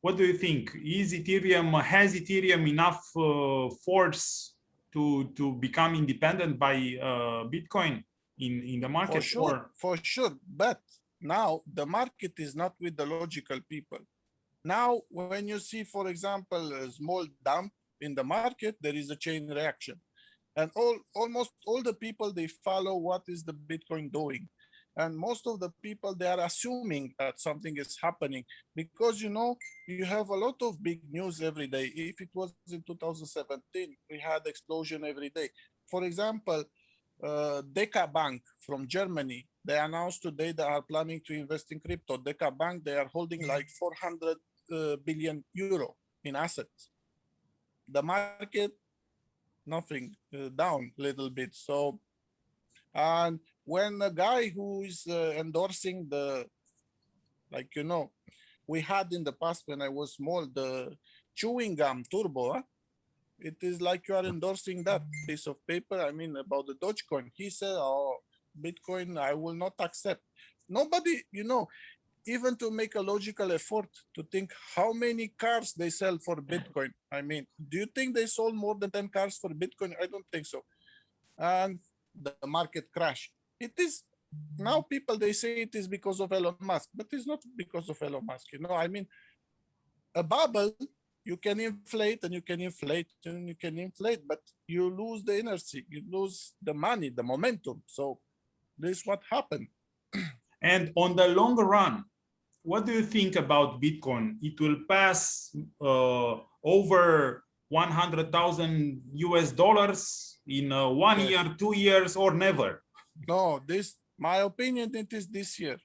What do you think? Has Ethereum enough force to become independent by Bitcoin in the market? For sure. But now the market is not with the logical people. Now, when you see, for example, a small dump in the market, there is a chain reaction. And almost all the people, they follow what is the Bitcoin doing. And most of the people, they are assuming that something is happening because, you know, you have a lot of big news every day. If it was in 2017, we had explosion every day. For example, Deka Bank from Germany, they announced today they are planning to invest in crypto. Deka Bank, they are holding like 400 billion euro in assets. The market, nothing, down a little bit. So And when a guy who is endorsing the, like, you know, we had in the past when I was small, the chewing gum turbo, it is like you are endorsing that piece of paper. I mean, about the Dogecoin. He said, oh, Bitcoin, I will not accept. Nobody, you know, even to make a logical effort to think how many cars they sell for Bitcoin. I mean, do you think they sold more than 10 cars for Bitcoin? I don't think so. And the market crash. It is now people, they say it is because of Elon Musk, but it's not because of Elon Musk. You know, I mean, a bubble, you can inflate and you can inflate and you can inflate, but you lose the inertia, you lose the money, the momentum. So this is what happened. And on the long run, what do you think about Bitcoin? It will pass over 100,000 US dollars in 1 Yes. year, 2 years, or never? No, this, my opinion, it is this year.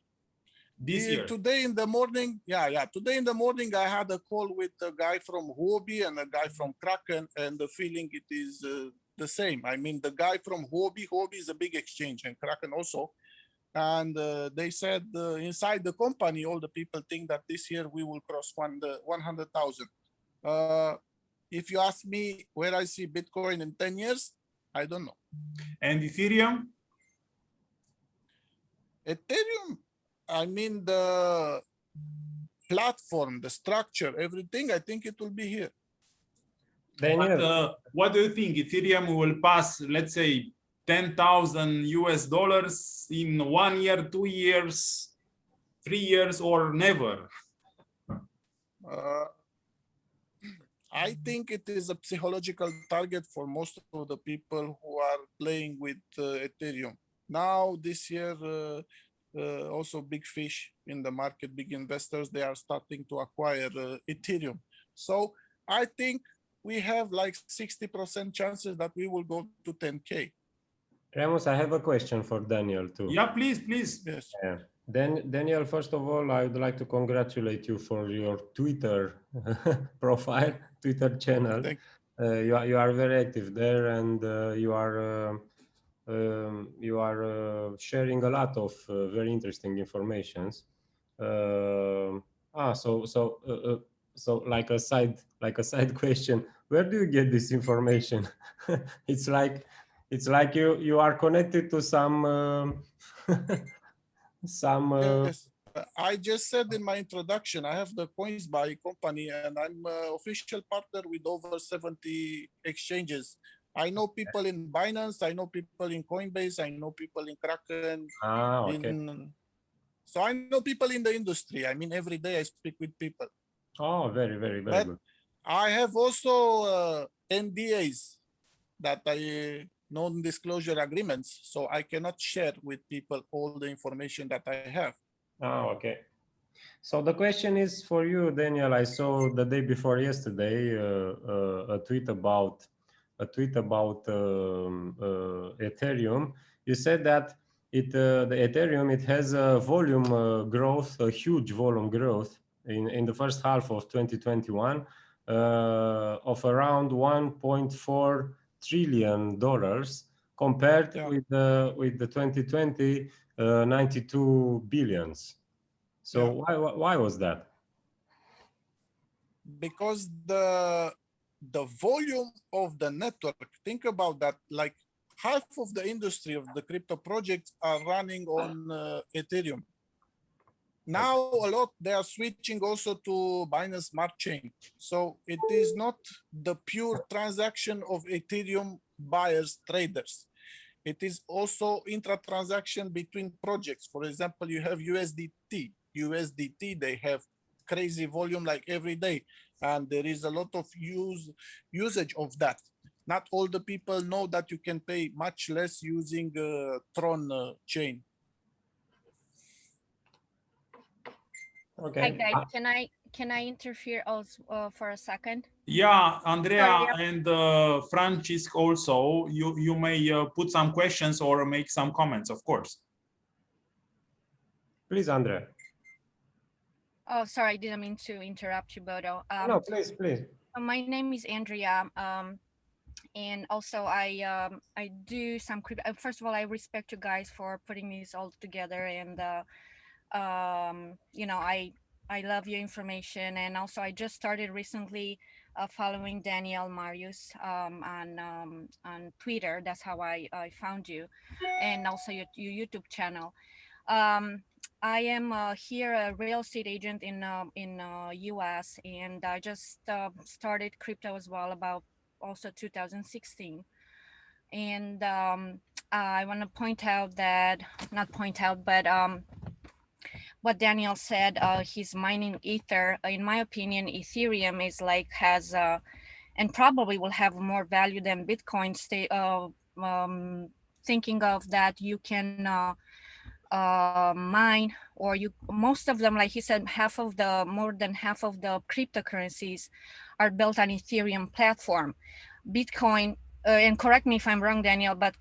This year. Today in the morning, today in the morning, I had a call with a guy from Huobi and a guy from Kraken, and the feeling it is the same. I mean, the guy from Huobi is a big exchange, and Kraken also. And they said inside the company, all the people think that this year we will cross 100,000. If you ask me where I see Bitcoin in 10 years, I don't know. And Ethereum? Ethereum, I mean, the platform, the structure, everything, I think it will be here. But, what do you think? Ethereum will pass, let's say, 10,000 US dollars in 1 year, 2 years, 3 years, or never? I think it is a psychological target for most of the people who are playing with Ethereum. Now, this year, also big fish in the market, big investors, they are starting to acquire Ethereum. So I think we have like 60% chances that we will go to 10K. Remus, I have a question for Daniel too. Yeah, please. Yes. Yeah. Daniel, first of all, I would like to congratulate you for your Twitter profile, Twitter channel. You are very active there, and you are sharing a lot of very interesting informations. So like a side question, where do you get this information? It's like you are connected to some Yes, I just said in my introduction, I have the Coins by company, and I'm an official partner with over 70 exchanges. I know people in Binance, I know people in Coinbase, I know people in Kraken. Okay. So I know people in the industry. I mean, every day I speak with people. Oh, very, very, very But good. I have also NDAs, that I non-disclosure agreements, so I cannot share with people all the information that I have. Okay. So the question is for you, Daniel. I saw the day before yesterday a tweet about Ethereum. You said that the Ethereum, it has a volume growth, a huge volume growth in the first half of 2021 of around $1.4 trillion compared with the 2020 92 billions. So why was that? Because the volume of the network, think about that, like half of the industry of the crypto projects are running on Ethereum. Now a lot, they are switching also to Binance Smart Chain. So it is not the pure transaction of Ethereum buyers, traders. It is also intra-transaction between projects. For example, you have USDT. They have crazy volume like every day. And there is a lot of usage of that. Not all the people know that you can pay much less using Tron chain. Okay. Hi guys, can I interfere also for a second? Yeah, Andrea and Francisc also, you may put some questions or make some comments, of course. Please, Andrea. Oh, sorry, I didn't mean to interrupt you, Bodo. No, please. My name is Andrea, And also I do some crypto. First of all, I respect you guys for putting these all together, and you know, I love your information. And also I just started recently following Daniel Marius on Twitter. That's how I found you, and also your YouTube channel. I am here a real estate agent in US, and I just started crypto as well about also 2016. And I want to point out that, not point out, but what Daniel said, he's mining Ether. In my opinion, Ethereum is like has and probably will have more value than Bitcoin. Thinking of that, you can mine, or you, most of them, like he said, more than half of the cryptocurrencies are built on Ethereum platform. Bitcoin, and correct me if I'm wrong, Daniel, but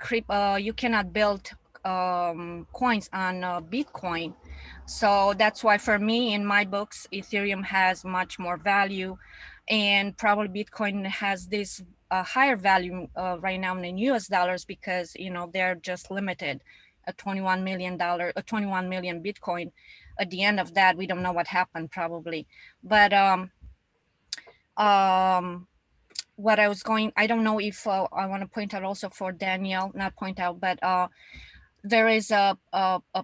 you cannot build coins on Bitcoin. So that's why for me, in my books, Ethereum has much more value, and probably Bitcoin has this higher value right now in US dollars, because, you know, they're just limited. A $21 million Bitcoin. At the end of that, we don't know what happened probably. But what I don't know if I want to point out also for Daniel, not point out, but there is a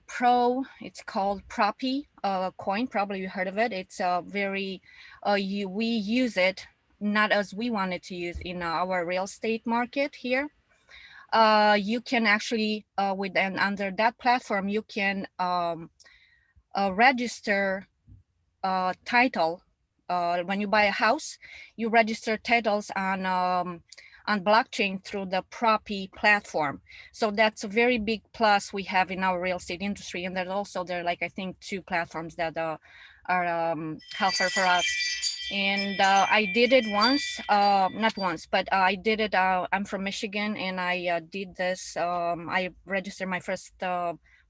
pro, it's called Proppy coin, probably you heard of it. It's a very, we use it not as we wanted to use in our real estate market here. You can actually, under that platform, you can register title. When you buy a house, you register titles on blockchain through the Proppy platform. So that's a very big plus we have in our real estate industry. And there are like, I think, 2 platforms that are helpful for us. And I did it once, not once, but I did it. I'm from Michigan, and I did this. I registered my first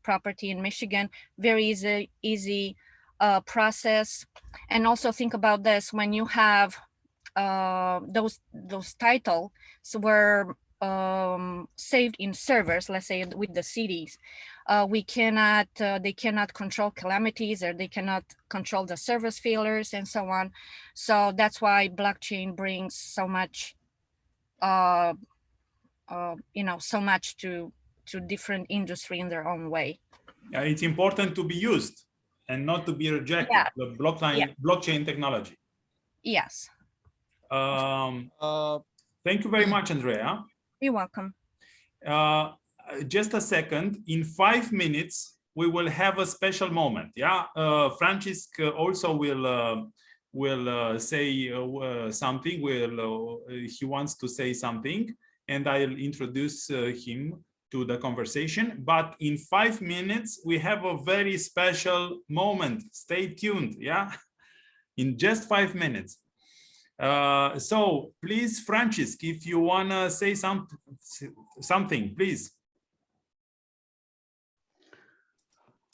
property in Michigan. Very easy process. And also think about this: when you have those titles were saved in servers, let's say with the cities, they cannot control calamities, or they cannot control the service failures and so on. So that's why blockchain brings so much so much to different industry in their own way. Yeah, it's important to be used and not to be rejected. Yeah. The blockchain technology. Yes. Thank you very much, Andrea. You're welcome. Just a second. In 5 minutes, we will have a special moment. Yeah, Francisc also will say something. He wants to say something, and I'll introduce him to the conversation. But in 5 minutes, we have a very special moment. Stay tuned. Yeah, in just 5 minutes. So please, Francisc, if you want to say something, please.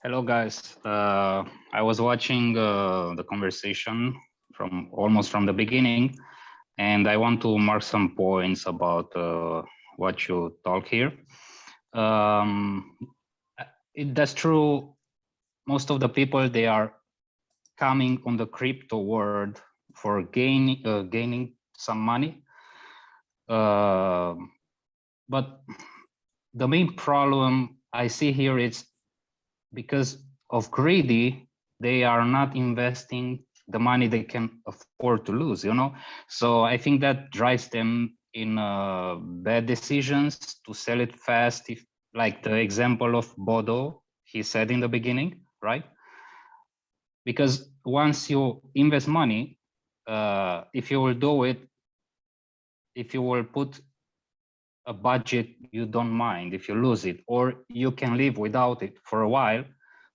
Hello, guys. I was watching the conversation almost from the beginning, and I want to mark some points about what you talk here. That's true. Most of the people, they are coming on the crypto world for gaining some money, but the main problem I see here is because of greedy, they are not investing the money they can afford to lose, you know. So I think that drives them in bad decisions to sell it fast, like the example of Bodo he said in the beginning, right? Because once you invest money, if you will do it, if you will put a budget you don't mind if you lose it, or you can live without it for a while,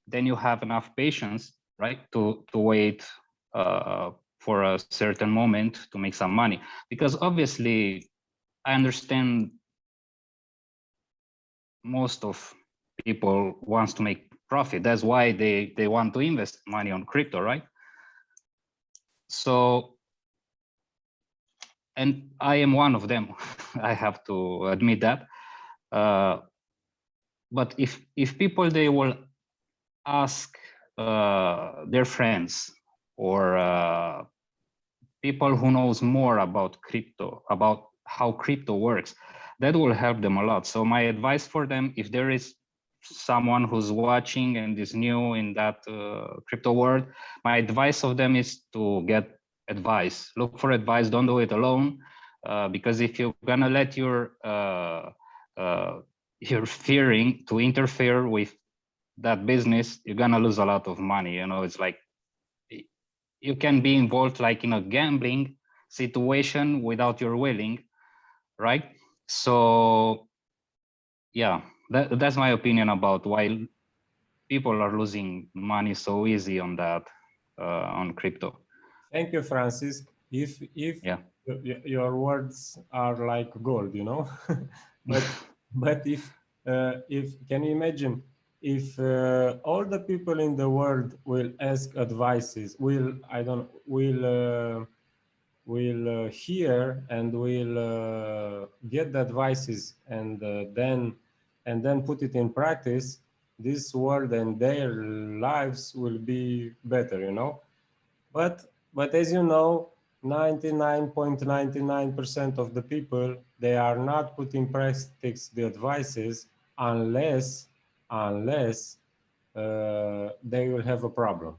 then you have enough patience, right, to wait for a certain moment to make some money. Because obviously, I understand most of people wants to make profit. That's why they want to invest money on crypto, right? So and I am one of them. I have to admit that. But if people, they will ask their friends or people who knows more about crypto, about how crypto works, that will help them a lot. So my advice for them, if there is someone who's watching and is new in that crypto world, my advice of them is to get advice. Look for advice. Don't do it alone, because if you're gonna let your fearing to interfere with that business, you're gonna lose a lot of money. You know, it's like you can be involved like in a gambling situation without your willing, right? So yeah, that's my opinion about why people are losing money so easy on that, on crypto. Thank you, Francis. If Yeah. your words are like gold, you know, but if can you imagine if all the people in the world will ask advices, will hear and will get the advices and then put it in practice, this world and their lives will be better, you know. But as you know, 99.99% of the people, they are not putting in practice the advices unless they will have a problem.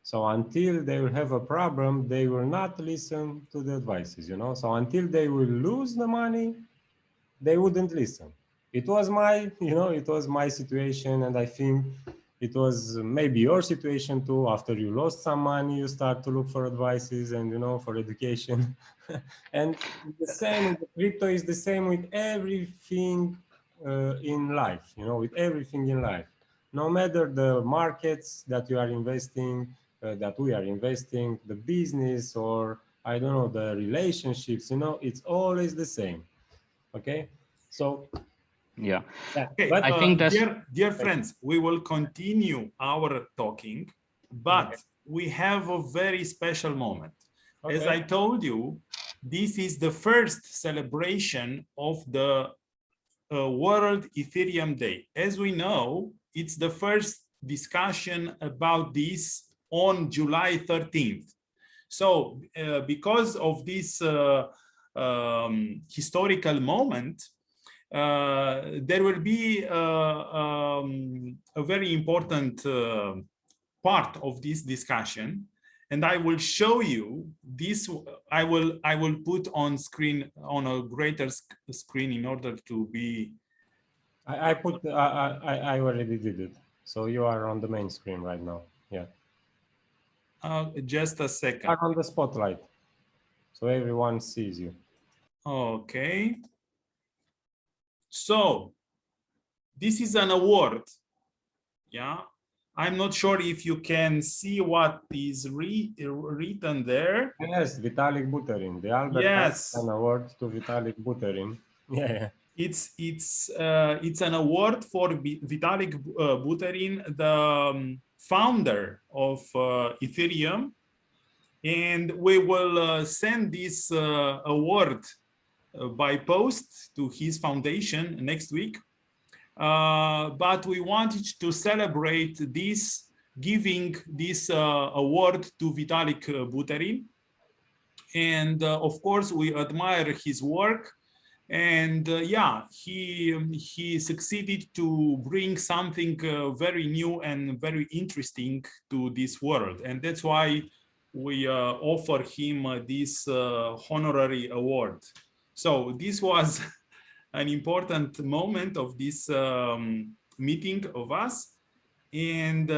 So until they will have a problem, they will not listen to the advices, you know. So until they will lose the money, they wouldn't listen. It was my, you know, it was my situation, and I think it was maybe your situation too. After you lost some money, you start to look for advices and, you know, for education. And the same with the crypto is the same with everything in life, you know, with everything in life. No matter the markets that you are investing, that we are investing, the business, or I don't know, the relationships, you know, it's always the same. Okay, so yeah. Okay, but I think that's dear friends, we will continue our talking, but we have a very special moment. Okay. As I told you, this is the first celebration of the World Ethereum Day. As we know, it's the first discussion about this on July 13th. So because of this historical moment, there will be a very important part of this discussion, and I will show you this. I will put on screen, on a greater screen, in order to be. I already did it. So you are on the main screen right now. Yeah. Just a second. You are on the spotlight, so everyone sees you. Okay. So this is an award. Yeah. I'm not sure if you can see what is written there. Yes, Vitalik Buterin, the Albert Einstein Award to Vitalik Buterin. Yeah. It's an award for Vitalik Buterin, the founder of Ethereum, and we will send this award by post to his foundation next week. But we wanted to celebrate this, giving this award to Vitalik Buterin. And of course, we admire his work. And yeah, he succeeded to bring something very new and very interesting to this world. And that's why we offer him this honorary award. So this was an important moment of this meeting of us. And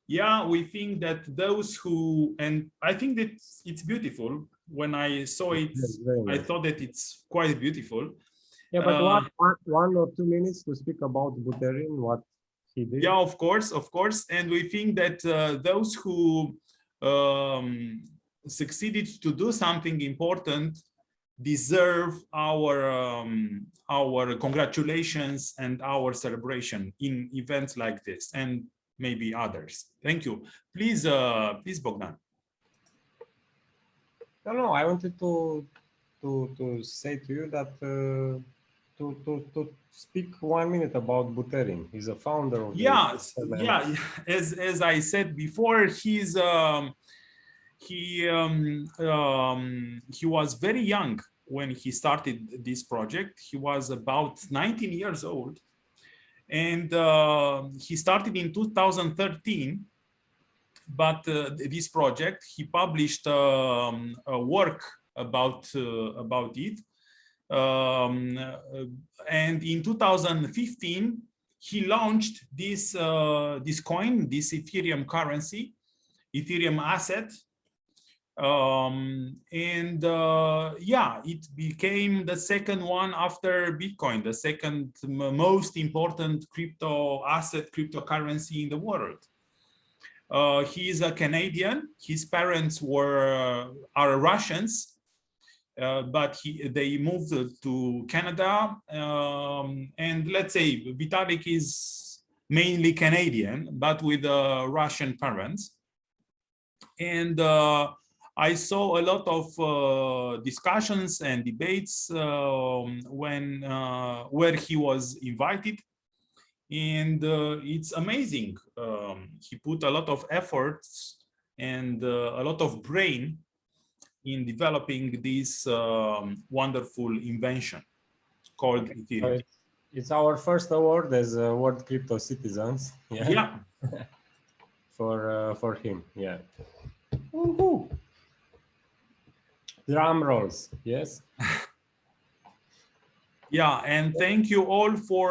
yeah, we think that those who, and I think that it's beautiful. When I saw it, I thought that it's quite beautiful. Yeah, but one or 2 minutes to speak about Buterin, what he did. Yeah, of course. And we think that those who succeeded to do something important deserve our congratulations and our celebration in events like this, and maybe others. Thank you. Please, please, Bogdan. No, I wanted to to say to you that to speak 1 minute about Buterin. He's a founder of the yeah. As I said before, he was very young when he started this project. He was about 19 years old, and he started in 2013. But this project, he published a work about it. And in 2015, he launched this coin, this Ethereum currency, Ethereum asset. Yeah, it became the second one after Bitcoin, the second most important crypto asset, cryptocurrency in the world. He is a Canadian. His parents are Russians, but they moved to Canada. And let's say Vitalik is mainly Canadian, but with Russian parents. And I saw a lot of discussions and debates where he was invited. And it's amazing. He put a lot of efforts and a lot of brain in developing this wonderful invention called Ethereum. It's our first award as World Crypto Citizens. Yeah. For him, yeah. Woohoo! Drum rolls, yes. Yeah, and thank you all for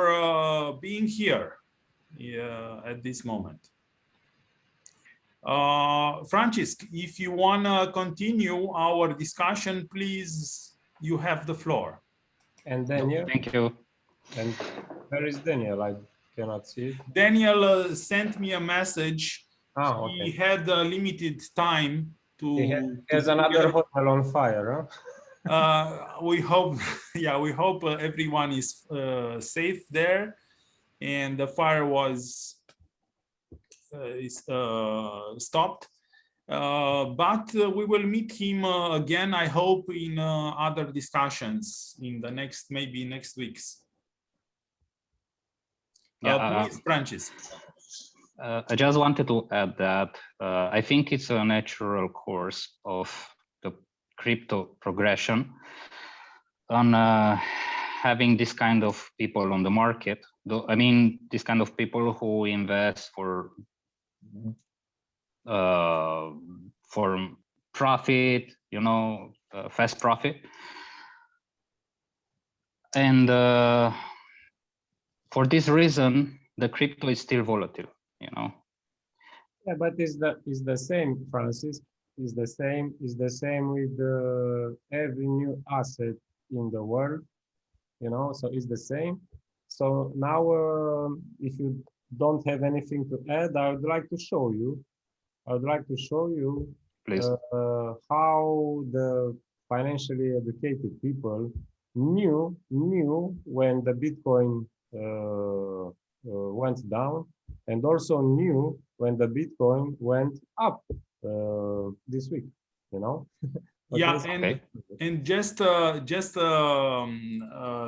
being here at this moment. Francisc, if you want to continue our discussion, please, you have the floor. And Daniel? Thank you. And where is Daniel? I cannot see it. Daniel sent me a message. Okay. He had a limited time to... He has another hotel on fire, huh? We hope, yeah, we hope everyone is safe there, and the fire was stopped. But we will meet him again, I hope, in other discussions in the maybe next weeks. Please, Francis. I just wanted to add that I think it's a natural course of the crypto progression on having this kind of people on the market. I mean, this kind of people who invest for profit, you know, fast profit. And for this reason, the crypto is still volatile, you know. Yeah, but it's the same, Francis. Is the same with every new asset in the world, you know. So it's the same. So now, if you don't have anything to add, I would like to show you. Please. How the financially educated people knew when the Bitcoin went down, and also knew when the Bitcoin went up this week, you know. Yeah, and just a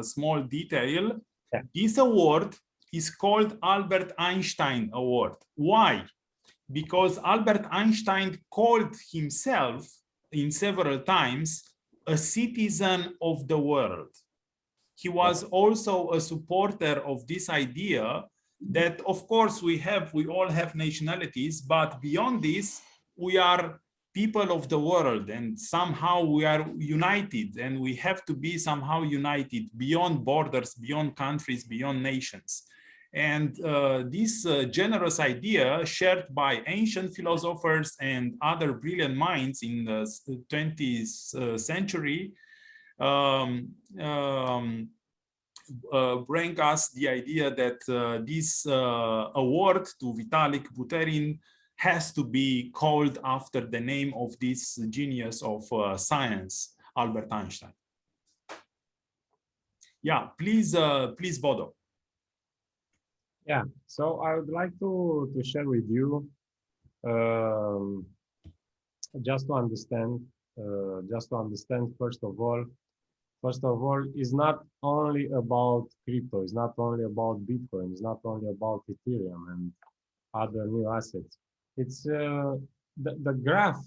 small detail. Yeah. This award is called Albert Einstein Award. Why? Because Albert Einstein called himself in several times a citizen of the world. He was also a supporter of this idea that, of course, we all have nationalities, but beyond this, we are people of the world, and somehow we are united, and we have to be somehow united beyond borders, beyond countries, beyond nations. And this generous idea, shared by ancient philosophers and other brilliant minds in the 20th century, bring us the idea that this award to Vitalik Buterin has to be called after the name of this genius of science, Albert Einstein. Yeah, please, Bodo. Yeah, so I would like to share with you, just to understand first of all, first of all, is not only about crypto, it's not only about Bitcoin, it's not only about Ethereum and other new assets. It's the graph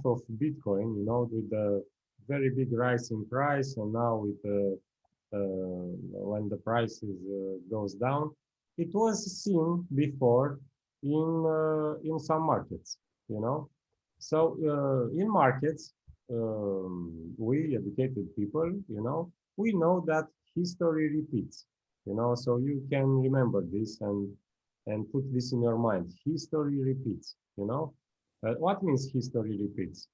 of Bitcoin, you know, with the very big rise in price, and now with the when the price goes down, it was seen before in some markets, you know. So in markets, we educated people, you know, we know that history repeats, you know, so you can remember this and put this in your mind. History repeats, you know. What means history repeats?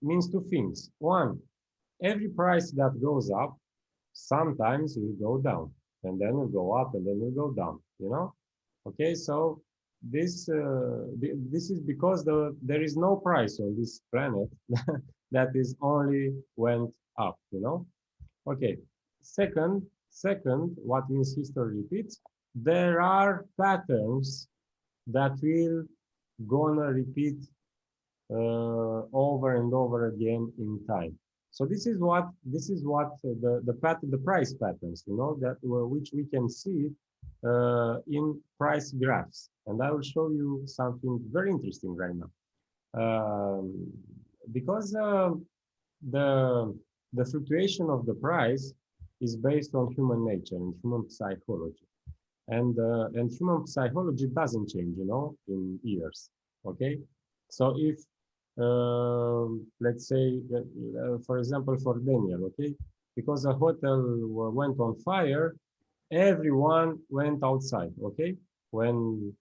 It means two things. One, every price that goes up sometimes will go down, and then will go up, and then will go down, you know. Okay, so this this is because there is no price on this planet that is only went up, you know. Okay, second, what means history repeats? There are patterns that will gonna repeat over and over again in time. So this is what the price patterns, you know, that which we can see in price graphs, and I will show you something very interesting right now, because the fluctuation of the price is based on human nature and human psychology, and human psychology doesn't change, you know, in years. Okay, so if let's say, for example, for Daniel, okay, because a hotel went on fire, everyone went outside, okay, when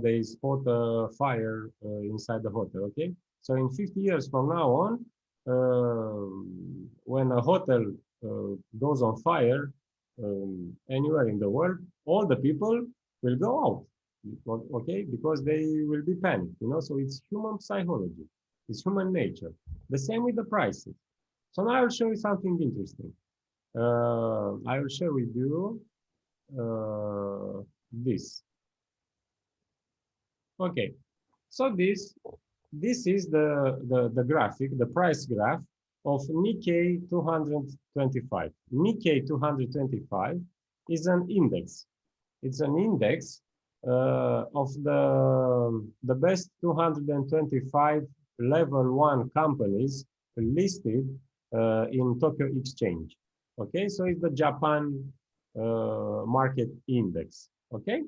they spot a fire inside the hotel, okay. So in 50 years from now on, when a hotel goes on fire anywhere in the world, all the people will go out, okay, because they will be panicked, you know. So it's human psychology, it's human nature. The same with the prices. So now I will show you something interesting. I will share with you this. Okay, so this is the graphic, the price graph of Nikkei 225. Nikkei 225 is an index. It's an index of the best 225 level 1 companies listed in Tokyo Exchange. Okay, so it's the Japan market index. Okay,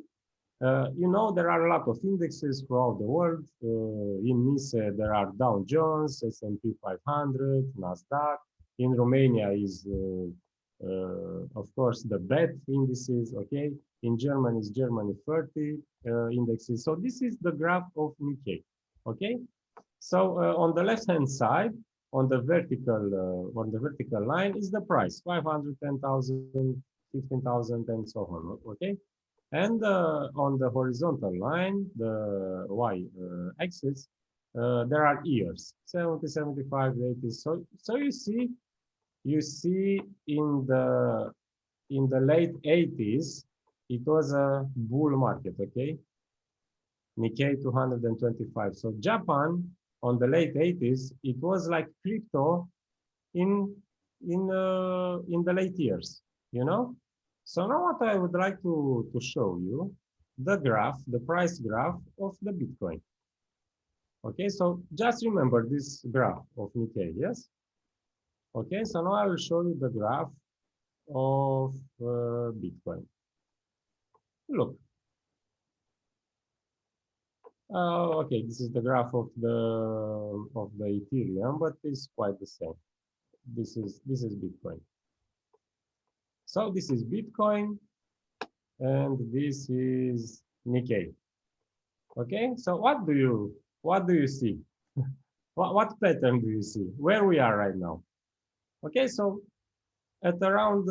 you know, there are a lot of indexes throughout the world. In NICE there are Dow Jones, S&P 500, Nasdaq. In Romania is of course the BET indices. Okay, in Germany is Germany 30 indexes. So this is the graph of Nikkei. Okay, so on the left hand side, on the vertical line is the price, 500, 10,000, 15,000, and so on. Okay, and on the horizontal line, the y axis, there are years, 70, 75, 80. So you see in the late 80s, it was a bull market. Okay, Nikkei 225. So Japan on the late 80s, it was like crypto in the late years, you know. So now what I would like to show you, the graph, the price graph of the Bitcoin. Okay, so just remember this graph of Nikkei, yes? Okay, so now I will show you the graph of Bitcoin. Look. Okay, this is the graph of the Ethereum, but it's quite the same. This is Bitcoin. So this is Bitcoin, and this is Nikkei. Okay, so what do you see? what pattern do you see? Where we are right now? Okay, so at around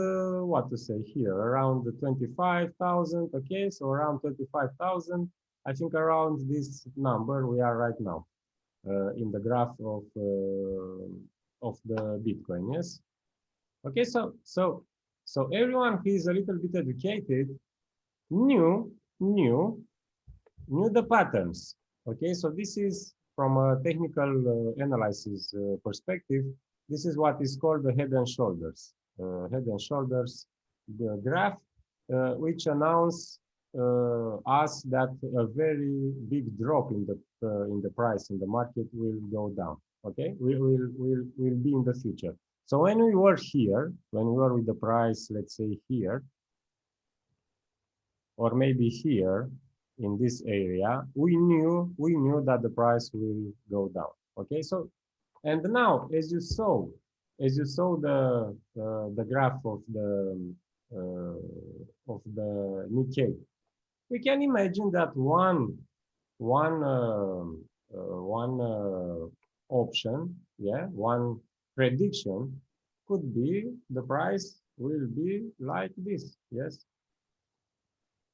what to say here, around 25,000. Okay, so around 25,000. I think around this number we are right now in the graph of the Bitcoin. Yes. Okay, so everyone who is a little bit educated knew the patterns. Okay, so this is from a technical analysis perspective. This is what is called the head and shoulders. Head and shoulders, the graph, which announce us that a very big drop in the price in the market will go down. Okay, will be in the future. So when we were here, when we were with the price, let's say here, or maybe here in this area, we knew that the price will go down. Okay, so and now as you saw the graph of the Nikkei, we can imagine that one option, yeah, one prediction could be the price will be like this, yes,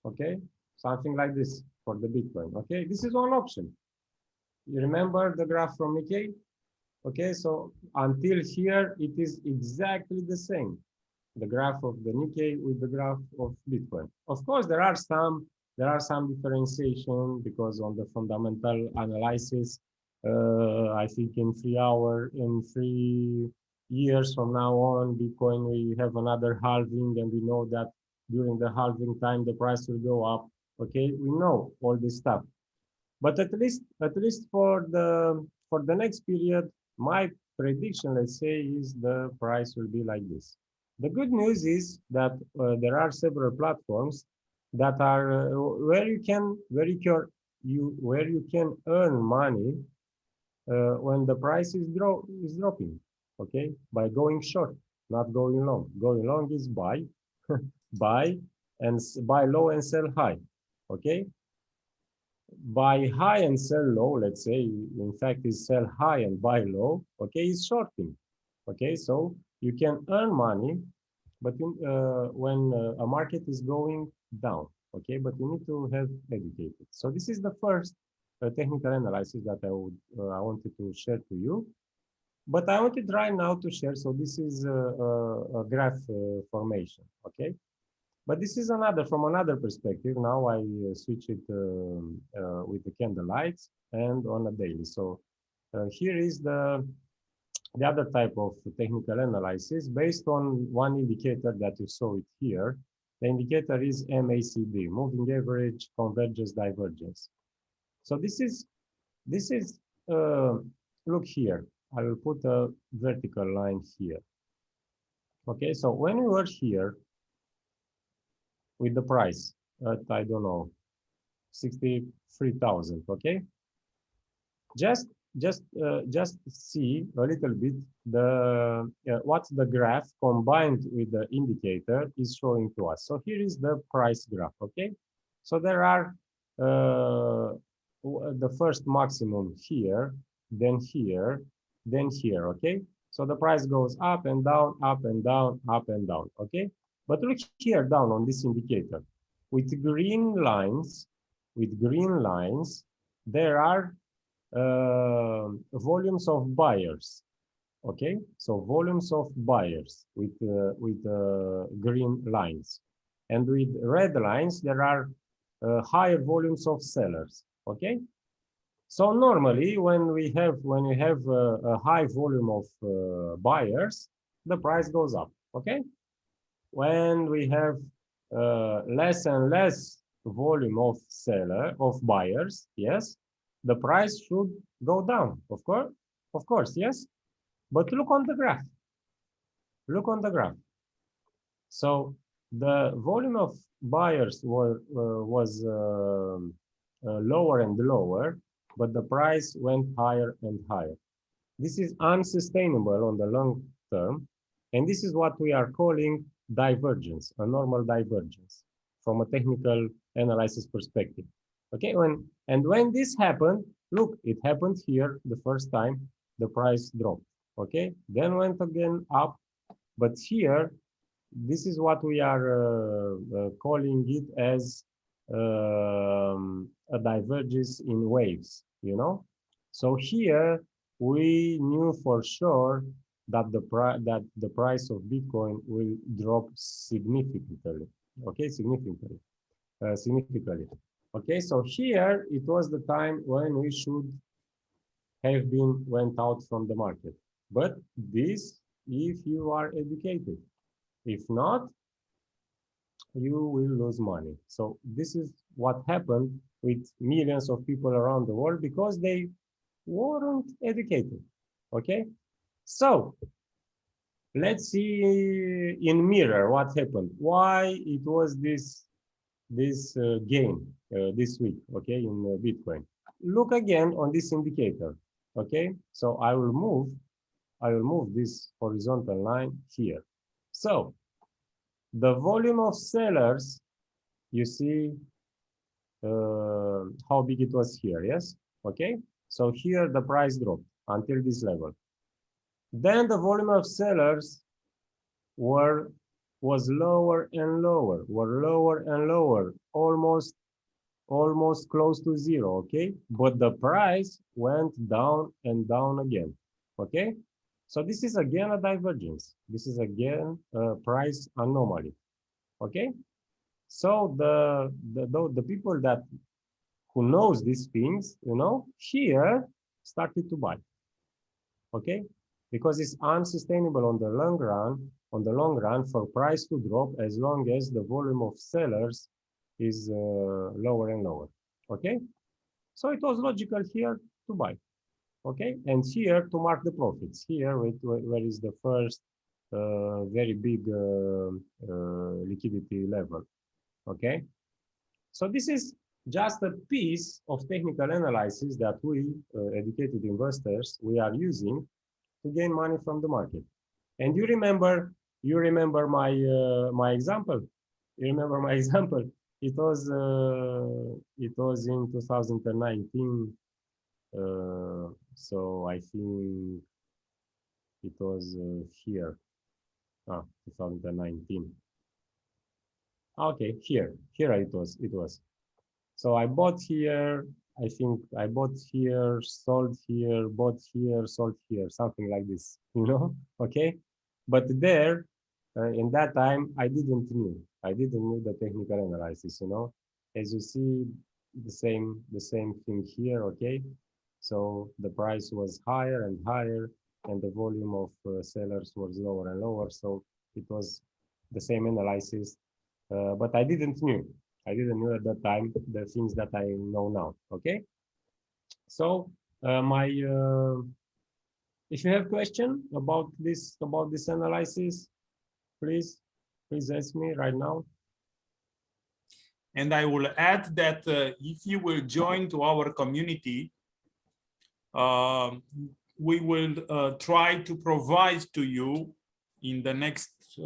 okay, something like this for the Bitcoin. Okay, this is one option. You remember the graph from Nikkei? Okay, so until here it is exactly the same, the graph of the Nikkei with the graph of Bitcoin. Of course, there are some differentiation, because on the fundamental analysis, I think in 3 years from now on, Bitcoin, we have another halving, and we know that during the halving time, the price will go up. Okay, we know all this stuff. But at least for the next period, my prediction, let's say, is the price will be like this. The good news is that there are several platforms that are where you can earn money when the price is dropping. Okay, by going short, not going long. Going long is buy, buy low and sell high. Okay. Buy high and sell low, let's say, in fact, is sell high and buy low, okay, is shorting. Okay, so you can earn money, but when a market is going down, okay, but you need to have educated. So this is the first technical analysis that I wanted to share to you. But I wanted right now to share, so this is a graph formation, okay? But this is from another perspective. Now I switch it with the candle lights and on a daily. So here is the other type of technical analysis based on one indicator that you saw it here. The indicator is MACD, moving average, convergence, divergence. So this is look here. I will put a vertical line here. Okay, so when we were here, with the price at, I don't know, 63,000. Okay, just see a little bit the what the graph combined with the indicator is showing to us. So here is the price graph. Okay, so there are the first maximum here, then here, then here. Okay, so the price goes up and down, up and down, up and down. Okay. But look here down on this indicator. With green lines, there are volumes of buyers. Okay, so volumes of buyers with green lines, and with red lines there are higher volumes of sellers. Okay, so normally when we have a high volume of buyers, the price goes up. Okay. When we have less and less volume of buyers, yes, the price should go down. Of course, yes. But look on the graph. Look on the graph. So the volume of buyers was lower and lower, but the price went higher and higher. This is unsustainable on the long term, and this is what we are calling divergence, a normal divergence from a technical analysis perspective. Okay, when this happened, look, it happened here the first time, the price dropped. Okay, then went again up, but here, this is what we are calling it as a divergence in waves, you know. So here we knew for sure that the price of Bitcoin will drop significantly. Okay, significantly. Okay, so here it was the time when we should have went out from the market. But this, if you are educated. If not, you will lose money. So this is what happened with millions of people around the world because they weren't educated. Okay, so let's see in mirror what happened. Why it was this gain this week? Okay, in Bitcoin. Look again on this indicator. Okay, so I will move this horizontal line here. So the volume of sellers, you see how big it was here, yes? Okay, so here the price dropped until this level. Then the volume of sellers was lower and lower, almost close to zero, okay? But the price went down and down again, okay? So this is again a divergence. This is again a price anomaly, okay? So the people that who knows these things, you know, here started to buy, okay? Because it's unsustainable on the long run for price to drop as long as the volume of sellers is lower and lower, okay? So it was logical here to buy, okay? And here to mark the profits. Here where is the first very big liquidity level, okay? So this is just a piece of technical analysis that we, educated investors, we are using to gain money from the market. And you remember my my example. You remember my example. It was in 2019. So I think it was here. 2019. Okay, here it was. So I bought here. I think I bought here, sold here, bought here, sold here, something like this, you know, okay? But there, in that time, I didn't know the technical analysis, you know? As you see, the same thing here, okay? So the price was higher and higher, and the volume of sellers was lower and lower. So it was the same analysis, but I didn't know at that time the things that I know now. Okay. So if you have question about this analysis, please ask me right now. And I will add that if you will join to our community, we will try to provide to you in the next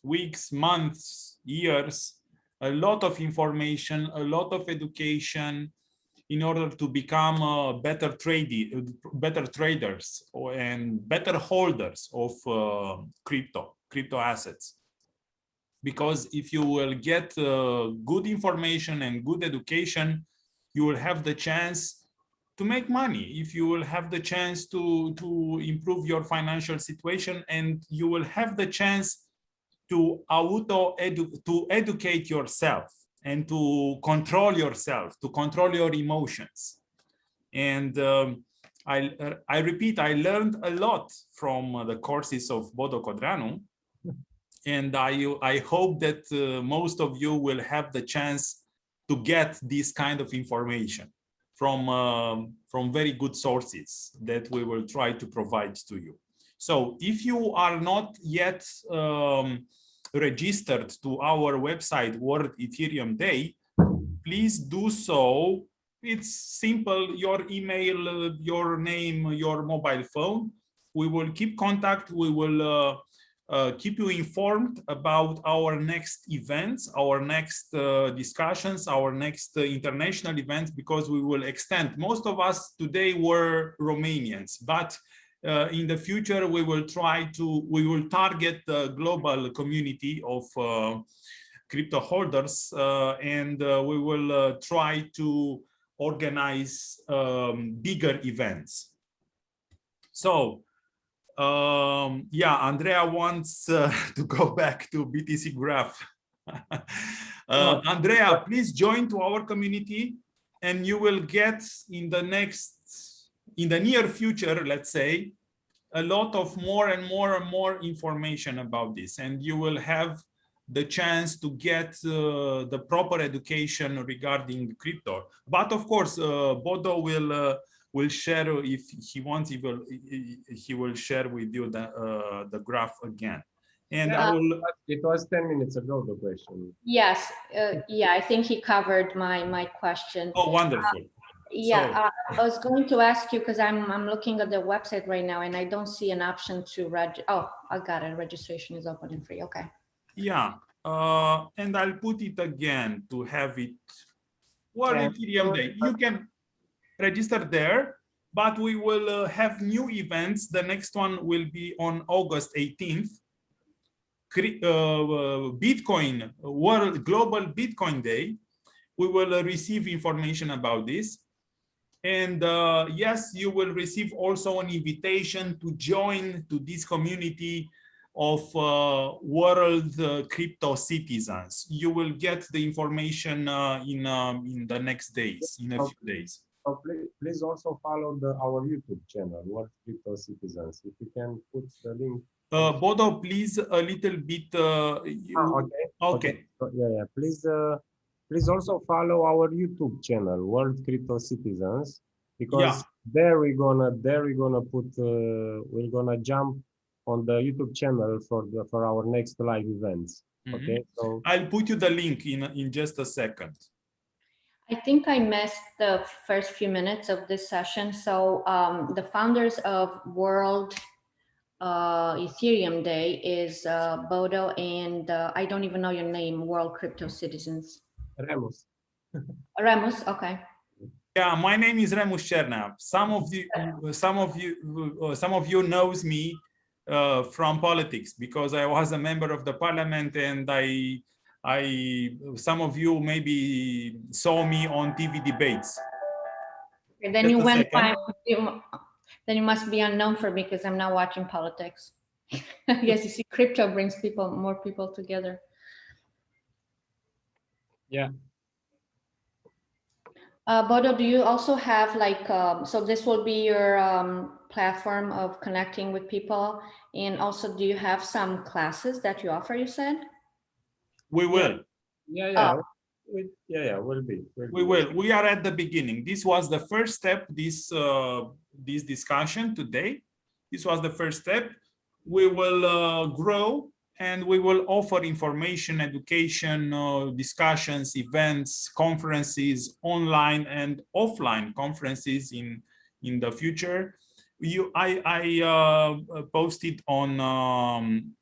weeks, months, years, a lot of information, a lot of education in order to become better traders and better holders of crypto assets. Because if you will get good information and good education, you will have the chance to make money. If you will have the chance to improve your financial situation, and you will have the chance to educate yourself and to control yourself, to control your emotions. And I repeat, I learned a lot from the courses of Bodo Codreanu. And I hope that most of you will have the chance to get this kind of information from very good sources that we will try to provide to you. So if you are not yet registered to our website, World Ethereum Day, please do so. It's simple, your email, your name, your mobile phone. We will keep contact. We will keep you informed about our next events, our next discussions, our next international events, because we will extend. Most of us today were Romanians, but in the future we will target the global community of crypto holders, and we will try to organize bigger events. So yeah, Andrea wants to go back to BTC Graph. Andrea, please join to our community, and you will get in the near future, let's say, a lot of more and more information about this, and you will have the chance to get the proper education regarding crypto. But of course, Bodo will share, if he wants, he will share with you the graph again. And I will. It was 10 minutes ago, the question. Yes, yeah, I think he covered my question. Oh, wonderful. Yeah, I was going to ask you, because I'm looking at the website right now and I don't see an option to oh, I got it. Registration is open and free. Okay. Yeah, and I'll put it again to have it. World Ethereum Day. You can register there, but we will have new events. The next one will be on August 18th. Bitcoin World Global Bitcoin Day. We will receive information about this. And yes, you will receive also an invitation to join to this community of world crypto citizens. You will get the information in the next days, in a few days. So please also follow our YouTube channel, World Crypto Citizens. If you can put the link. Bodo, please a little bit. Okay. So, yeah. Please also follow our YouTube channel, World Crypto Citizens, because there we're gonna put we're gonna jump on the YouTube channel for our next live events. Okay, so I'll put you the link in just a second. I think I missed the first few minutes of this session. So the founders of World Ethereum Day is Bodo and I don't even know your name, World Crypto Citizens. Remus. Remus, okay. Yeah, my name is Remus Chernav. Some of you knows me from politics, because I was a member of the parliament, and some of you maybe saw me on TV debates. Okay, then you went by, then you must be unknown for me, because I'm not watching politics. I guess you see, crypto brings more people together. Yeah. Bodo, do you also have like, so this will be your platform of connecting with people, and also do you have some classes that you offer, you said? We will. Yeah. Will be. We will. We are at the beginning. This was the first step, this discussion today. This was the first step. We will grow, and we will offer information, education, discussions, events, conferences, online and offline conferences in the future. I posted on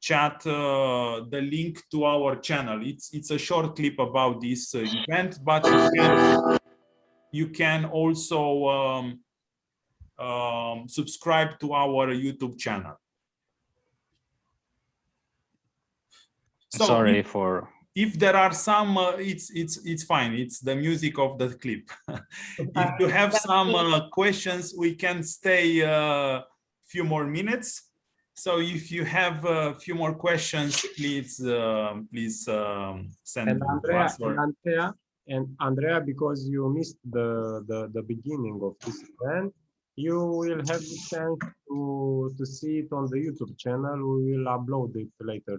chat the link to our channel. It's a short clip about this event, but you can also subscribe to our YouTube channel. So sorry if there are some, it's fine. It's the music of the clip. If you have some questions, we can stay a few more minutes. So if you have a few more questions, please send them to us. And Andrea, because you missed the beginning of this event, you will have the chance to see it on the YouTube channel. We will upload it later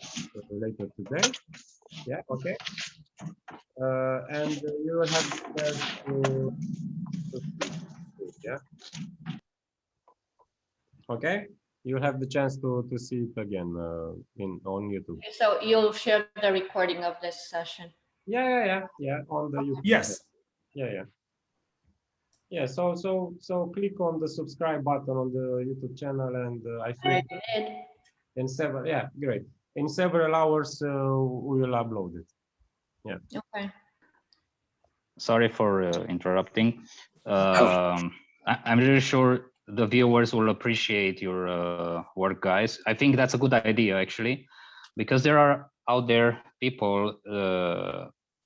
today. Yeah, okay. And you will have the chance to see it, yeah. Okay. You'll have the chance to see it again on YouTube. So you'll share the recording of this session. Yeah, on the YouTube. Yes. Yeah. So click on the subscribe button on the YouTube channel, and I think in several in several hours we will upload it. Yeah. Okay. Sorry for interrupting. I'm really sure the viewers will appreciate your work, guys. I think that's a good idea, actually, because there are out there people,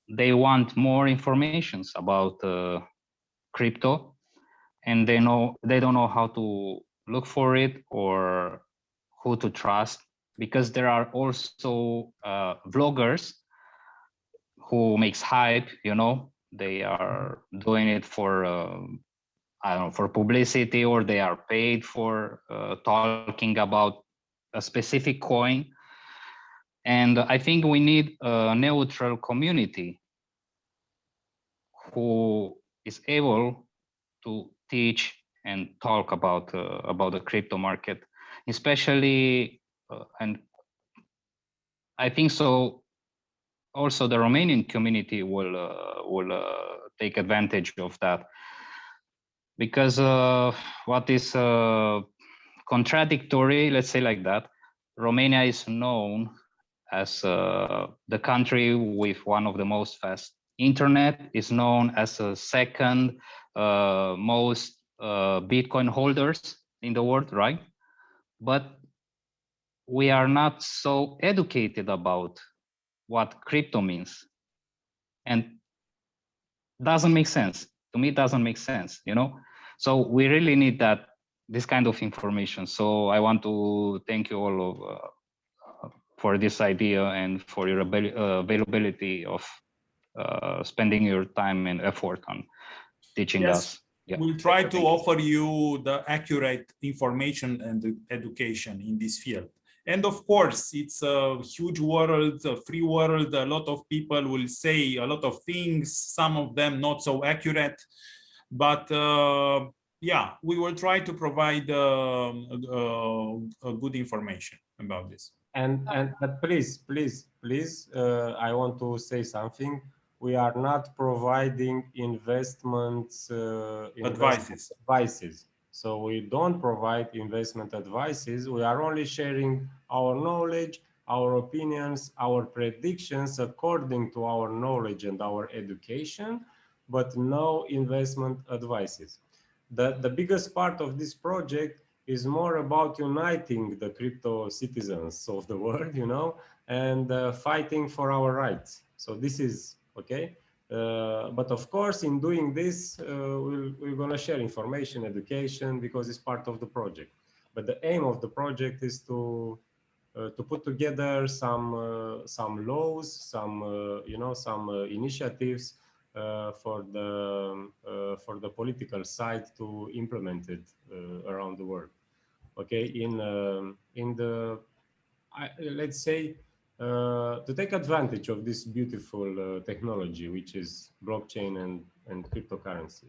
they want more information about crypto, and they don't know how to look for it or who to trust, because there are also vloggers who makes hype, they are doing it for I don't know, for publicity, or they are paid for talking about a specific coin. And I think we need a neutral community who is able to teach and talk about the crypto market, especially, and I think so. Also, the Romanian community will take advantage of that, because what is contradictory, let's say like that, Romania is known as the country with one of the most fast internet, is known as the second most Bitcoin holders in the world, right? But we are not so educated about what crypto means, and doesn't make sense to me. It doesn't make sense, you know. So we really need this kind of information. So I want to thank you all for this idea and for your availability of spending your time and effort on teaching us. Yeah. We'll try to offer you the accurate information and the education in this field. And of course, it's a huge world, a free world. A lot of people will say a lot of things, some of them not so accurate. But yeah, we will try to provide a good information about this. But please, I want to say something. We are not providing investments advices. So we don't provide investment advices. We are only sharing our knowledge, our opinions, our predictions according to our knowledge and our education, but no investment advices. The biggest part of this project is more about uniting the crypto citizens of the world, you know, and fighting for our rights. So this is okay. But of course, in doing this, we're going to share information, education, because it's part of the project. But the aim of the project is to put together some laws, some you know, some initiatives for the political side to implement it around the world. Okay, in the let's say to take advantage of this beautiful technology, which is blockchain and cryptocurrency.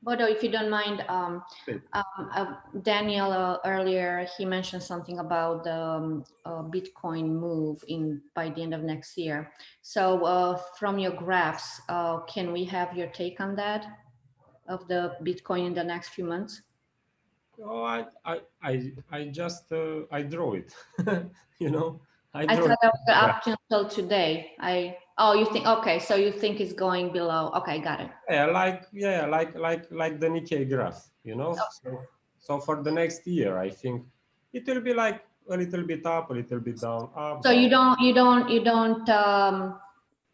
Bodo, if you don't mind, Daniel earlier, he mentioned something about the Bitcoin move by the end of next year. So from your graphs, can we have your take on that, of the Bitcoin in the next few months? Oh, I just I draw it, you know. I thought that was up until today. Oh, you think, okay, so you think it's going below. Okay, got it. Yeah, like the Nikkei graph, you know. Okay. So for the next year, I think it will be like a little bit up, a little bit down, up. So you don't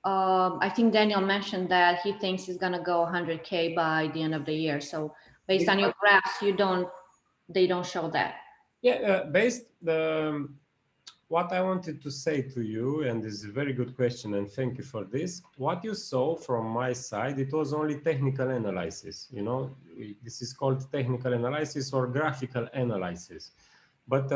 I think Daniel mentioned that he thinks he's gonna go 100K by the end of the year. So based on your graphs, they don't show that. Yeah, what I wanted to say to you, and this is a very good question, and thank you for this. What you saw from my side, it was only technical analysis. You know, this is called technical analysis or graphical analysis. But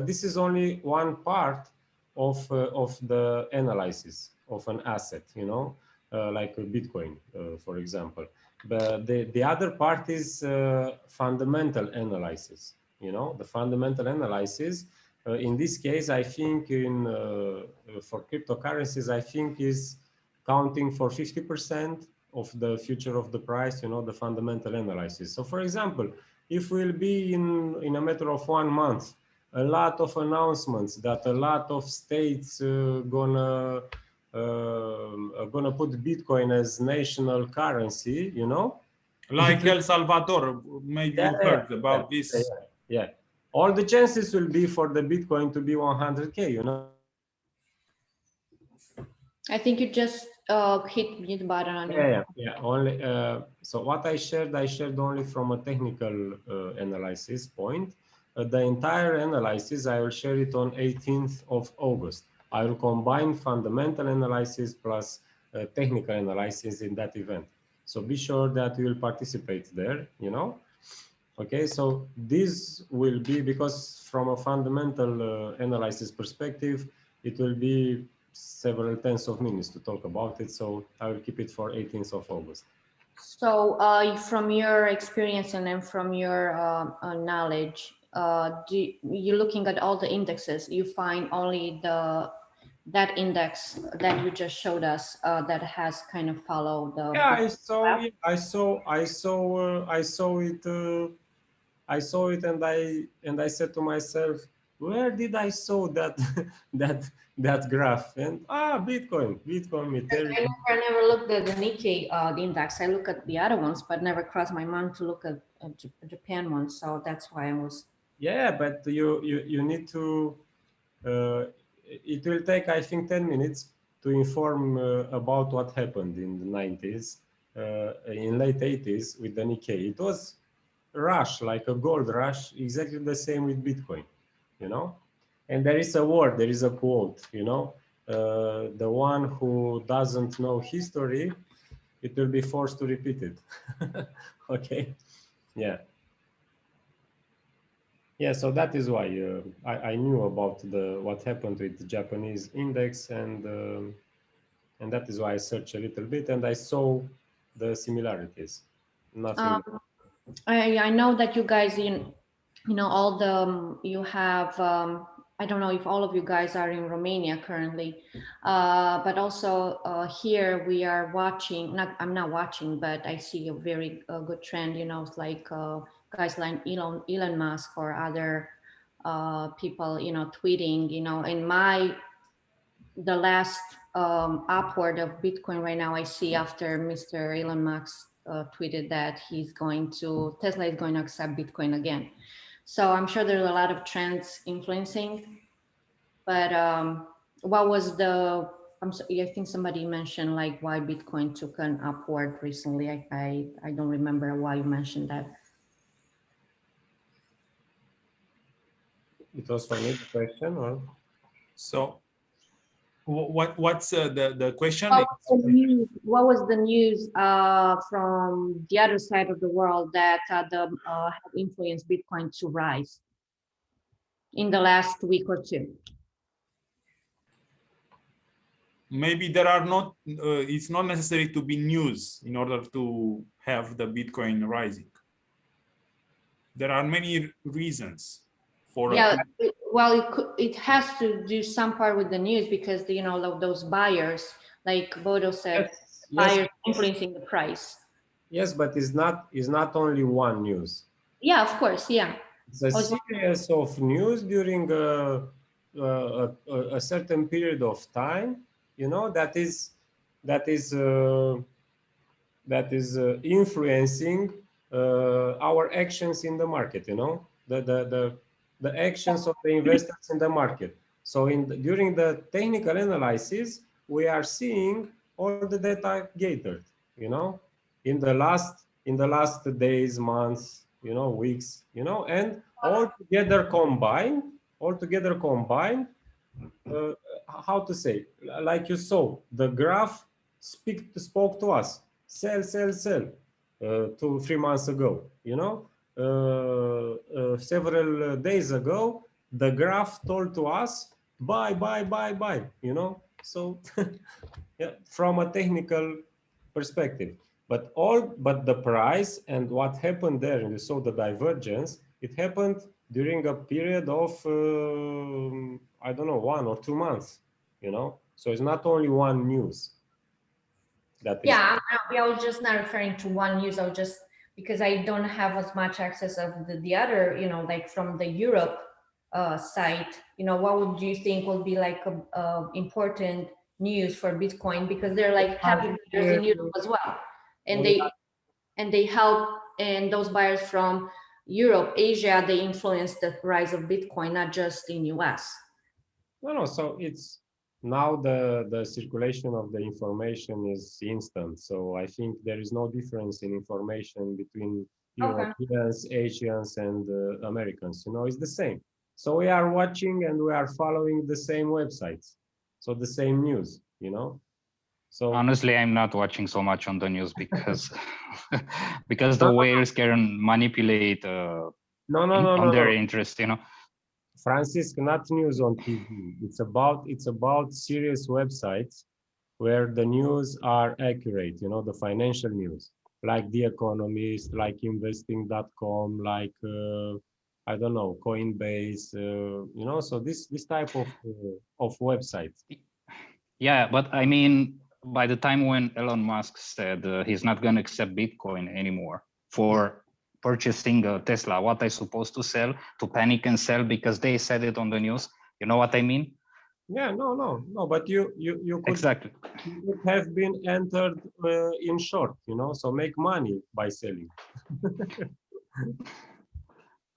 this is only one part of the analysis of an asset. You know, like a Bitcoin, for example. But the other part is fundamental analysis. You know, the fundamental analysis. In this case, I think for cryptocurrencies, I think is counting for 50% of the future of the price, you know, the fundamental analysis. So for example, if we'll be in a matter of 1 month, a lot of announcements that a lot of states gonna put Bitcoin as national currency, you know? Like El Salvador, maybe you heard about this. Yeah. All the chances will be for the Bitcoin to be 100K, you know? I think you just hit mute button on Yeah. Only, so what I shared only from a technical analysis point. The entire analysis, I will share it on 18th of August. I will combine fundamental analysis plus technical analysis in that event. So be sure that you will participate there, you know. Okay, so this will be, because from a fundamental analysis perspective, it will be several tens of minutes to talk about it. So I will keep it for 18th of August. So from your experience and then from your knowledge, you're looking at all the indexes, you find only that index that you just showed us that has kind of followed the. Yeah, I saw it, and I said to myself, where did I saw that that graph? And Bitcoin, Ethereum. I never looked at the Nikkei the index. I look at the other ones, but never crossed my mind to look at Japan one. So that's why I was. Yeah, but you need to. It will take, I think, 10 minutes to inform about what happened in the 90s, in late 80s with the Nikkei. It was rush, like a gold rush, exactly the same with Bitcoin, you know. And there is a word, there is a quote, you know, the one who doesn't know history, it will be forced to repeat it. Okay, yeah. Yeah, so that is why I knew about what happened with the Japanese index, and that is why I searched a little bit and I saw the similarities. Nothing. I know that you guys, you know, all the you have. I don't know if all of you guys are in Romania currently, but also here we are watching. I'm not watching, but I see a very good trend. You know, it's like guys like Elon Musk or other people. You know, tweeting. You know, in the last upward of Bitcoin right now, I see after Mr. Elon Musk tweeted that Tesla is going to accept Bitcoin again. So I'm sure there's a lot of trends influencing, but what was I think somebody mentioned like why Bitcoin took an upward recently. I don't remember why you mentioned that. It was for me the question, or? So what's the question? What was the news from the other side of the world that have influenced Bitcoin to rise in the last week or two? Maybe there are not, it's not necessary to be news in order to have the Bitcoin rising. There are many reasons for. Yeah, well, it has to do some part with the news because, you know, those buyers, like Bodo said, buyers influencing the price. Yes, but it's not only one news. Yeah, of course, yeah. It's a series of news during a certain period of time, you know, that is influencing our actions in the market, you know, the actions of the investors in the market. So during the technical analysis, we are seeing all the data gathered, you know, in the last days, months, you know, weeks, you know, and all together combined, how to say, like you saw, the graph spoke to us, sell 2-3 months ago, you know. Several days ago, the graph told to us buy, you know. So yeah, from a technical perspective, but the price and what happened there, and you saw the divergence, it happened during a period of I don't know, 1 or 2 months, you know. So it's not only one news. Yeah, I was just not referring to one news. I was just, because I don't have as much access of the other, you know, like from the Europe site, you know, what would you think would be like a important news for Bitcoin, because they're like heavy buyers in Europe as well, and they help, and those buyers from Europe, Asia, they influence the rise of Bitcoin, not just in US. No, so it's now the circulation of the information is instant. So I think there is no difference in information between Europeans, Asians, and Americans. You know, it's the same. So we are watching and we are following the same websites. So the same news, you know. So honestly, I'm not watching so much on the news because because the whales can manipulate on their interest, you know. Francis, not news on TV. It's about serious websites where the news are accurate, you know, the financial news, like The Economist, like investing.com, like I don't know, Coinbase, you know, so this type of websites. Yeah, but I mean, by the time when Elon Musk said he's not going to accept Bitcoin anymore for purchasing a Tesla, what I supposed to sell, to panic and sell because they said it on the news. You know what I mean? Yeah, no, but you could Exactly. you could have been entered in short, you know, so make money by selling.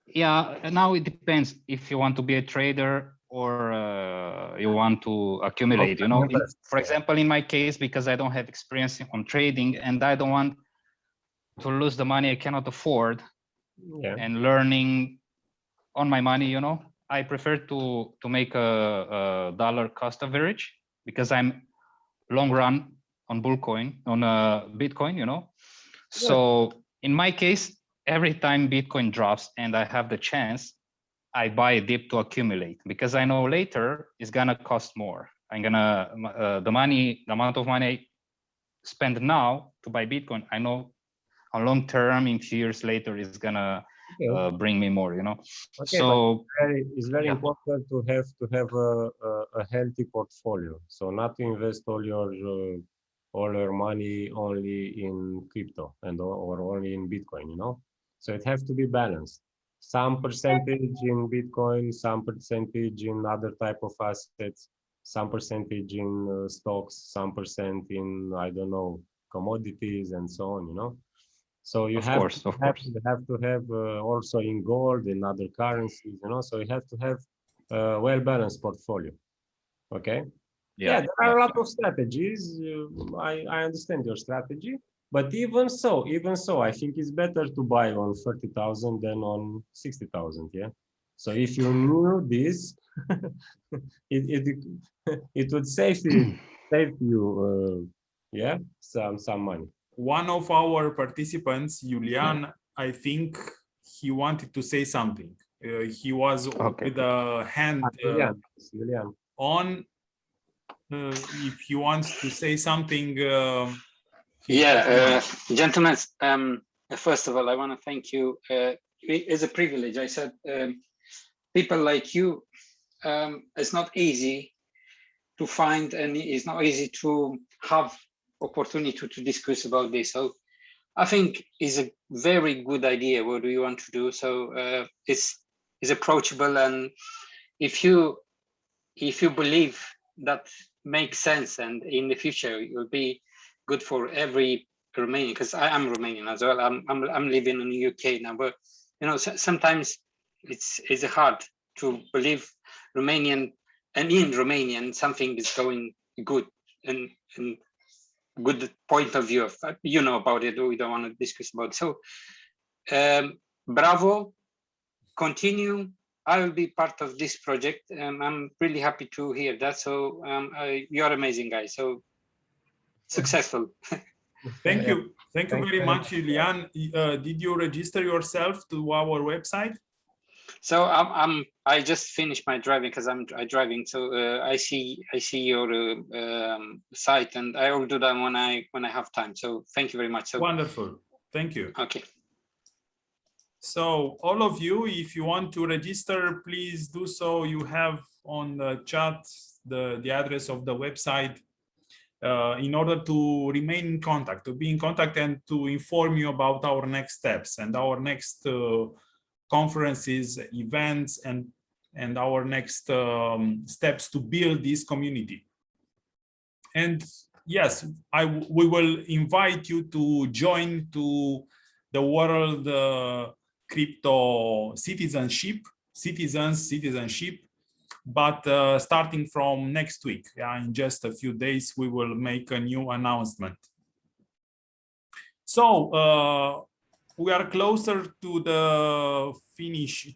Yeah, now it depends if you want to be a trader or you want to accumulate, you know. For example, in my case, because I don't have experience on trading and I don't want to lose the money I cannot afford, and learning on my money, you know, I prefer to make a dollar cost average because I'm long run on Bitcoin, you know. So in my case, every time Bitcoin drops and I have the chance, I buy a dip to accumulate because I know later it's gonna cost more. I'm gonna the amount of money I spend now to buy Bitcoin, I know on long term, in few years later, it's gonna bring me more, you know. Okay, so it's very important to have a healthy portfolio. So not to invest all your money only in crypto or only in Bitcoin, you know. So it has to be balanced. Some percentage in Bitcoin, some percentage in other type of assets, some percentage in stocks, some percent in, I don't know, commodities and so on, you know. So you have to have also in gold, in other currencies, you know. So you have to have a well-balanced portfolio. Okay. Yeah, there are a lot of strategies. I understand your strategy, but even so, I think it's better to buy on 30,000 than on 60,000. Yeah. So if you knew this, it would save you yeah, some money. One of our participants, Julian, I think he wanted to say something. He was with a hand Julian. on. If he wants to say something. Gentlemen, first of all, I want to thank you. It's a privilege. I said, people like you, it's not easy to find, and it's not easy to have opportunity to discuss about this. So I think it's a very good idea. What do you want to do? So it's approachable, and if you believe that makes sense, and in the future it will be good for every Romanian, because I'm Romanian as well. I'm living in the UK now, but you know, sometimes it's hard to believe Romanian, and in Romanian something is going good and good point of view of, you know about it. We don't want to discuss about it. So bravo, continue. I will be part of this project. I'm really happy to hear that. So you're amazing, guys. So successful. Thank you very much, Julian. Did you register yourself to our website? So I just finished my driving because I'm driving. So I see your site, and I will do that when I have time. So thank you very much. So wonderful. Thank you. Okay. So all of you, if you want to register, please do so. You have on the chat the address of the website in order to remain in contact, to be in contact, and to inform you about our next steps and our next conferences, events, and our next steps to build this community. And yes, we will invite you to join to the World Crypto Citizenship, but starting from next week, in just a few days, we will make a new announcement. So we are closer to the finishing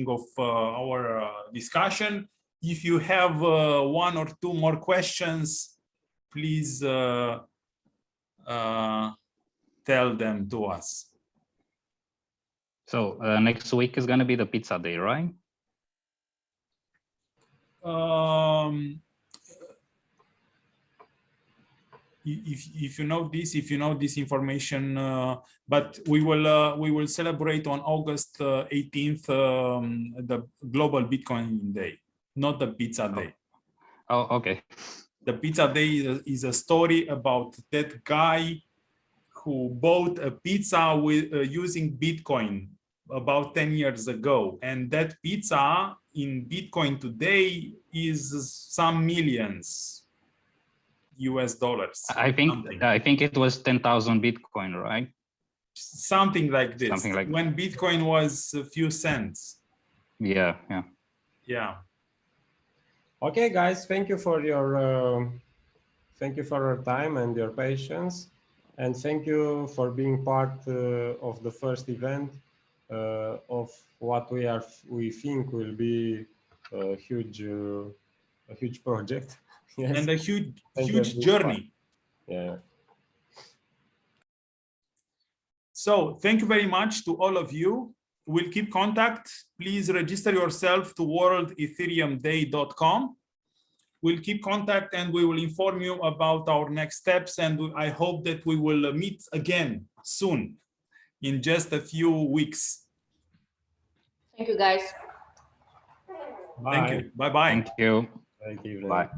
of our discussion. If you have one or two more questions, please tell them to us. So next week is going to be the pizza day, right? If you know this information, but we will celebrate on August 18th the Global Bitcoin Day, not the Pizza Day. Oh, okay. The Pizza Day is a story about that guy who bought a pizza with using Bitcoin about 10 years ago, and that pizza in Bitcoin today is some millions US dollars. I think it was 10,000 Bitcoin, right? Something like this. Something like when Bitcoin was a few cents. Yeah. Okay, guys, thank you for your time and your patience, and thank you for being part of the first event of what we think will be a huge project. Yes. And a huge journey. Yeah. So thank you very much to all of you. We'll keep contact. Please register yourself to worldethereumday.com. We'll keep contact and we will inform you about our next steps. And I hope that we will meet again soon in just a few weeks. Thank you, guys. Bye. Thank you. Bye-bye. Thank you. Thank you. Bye.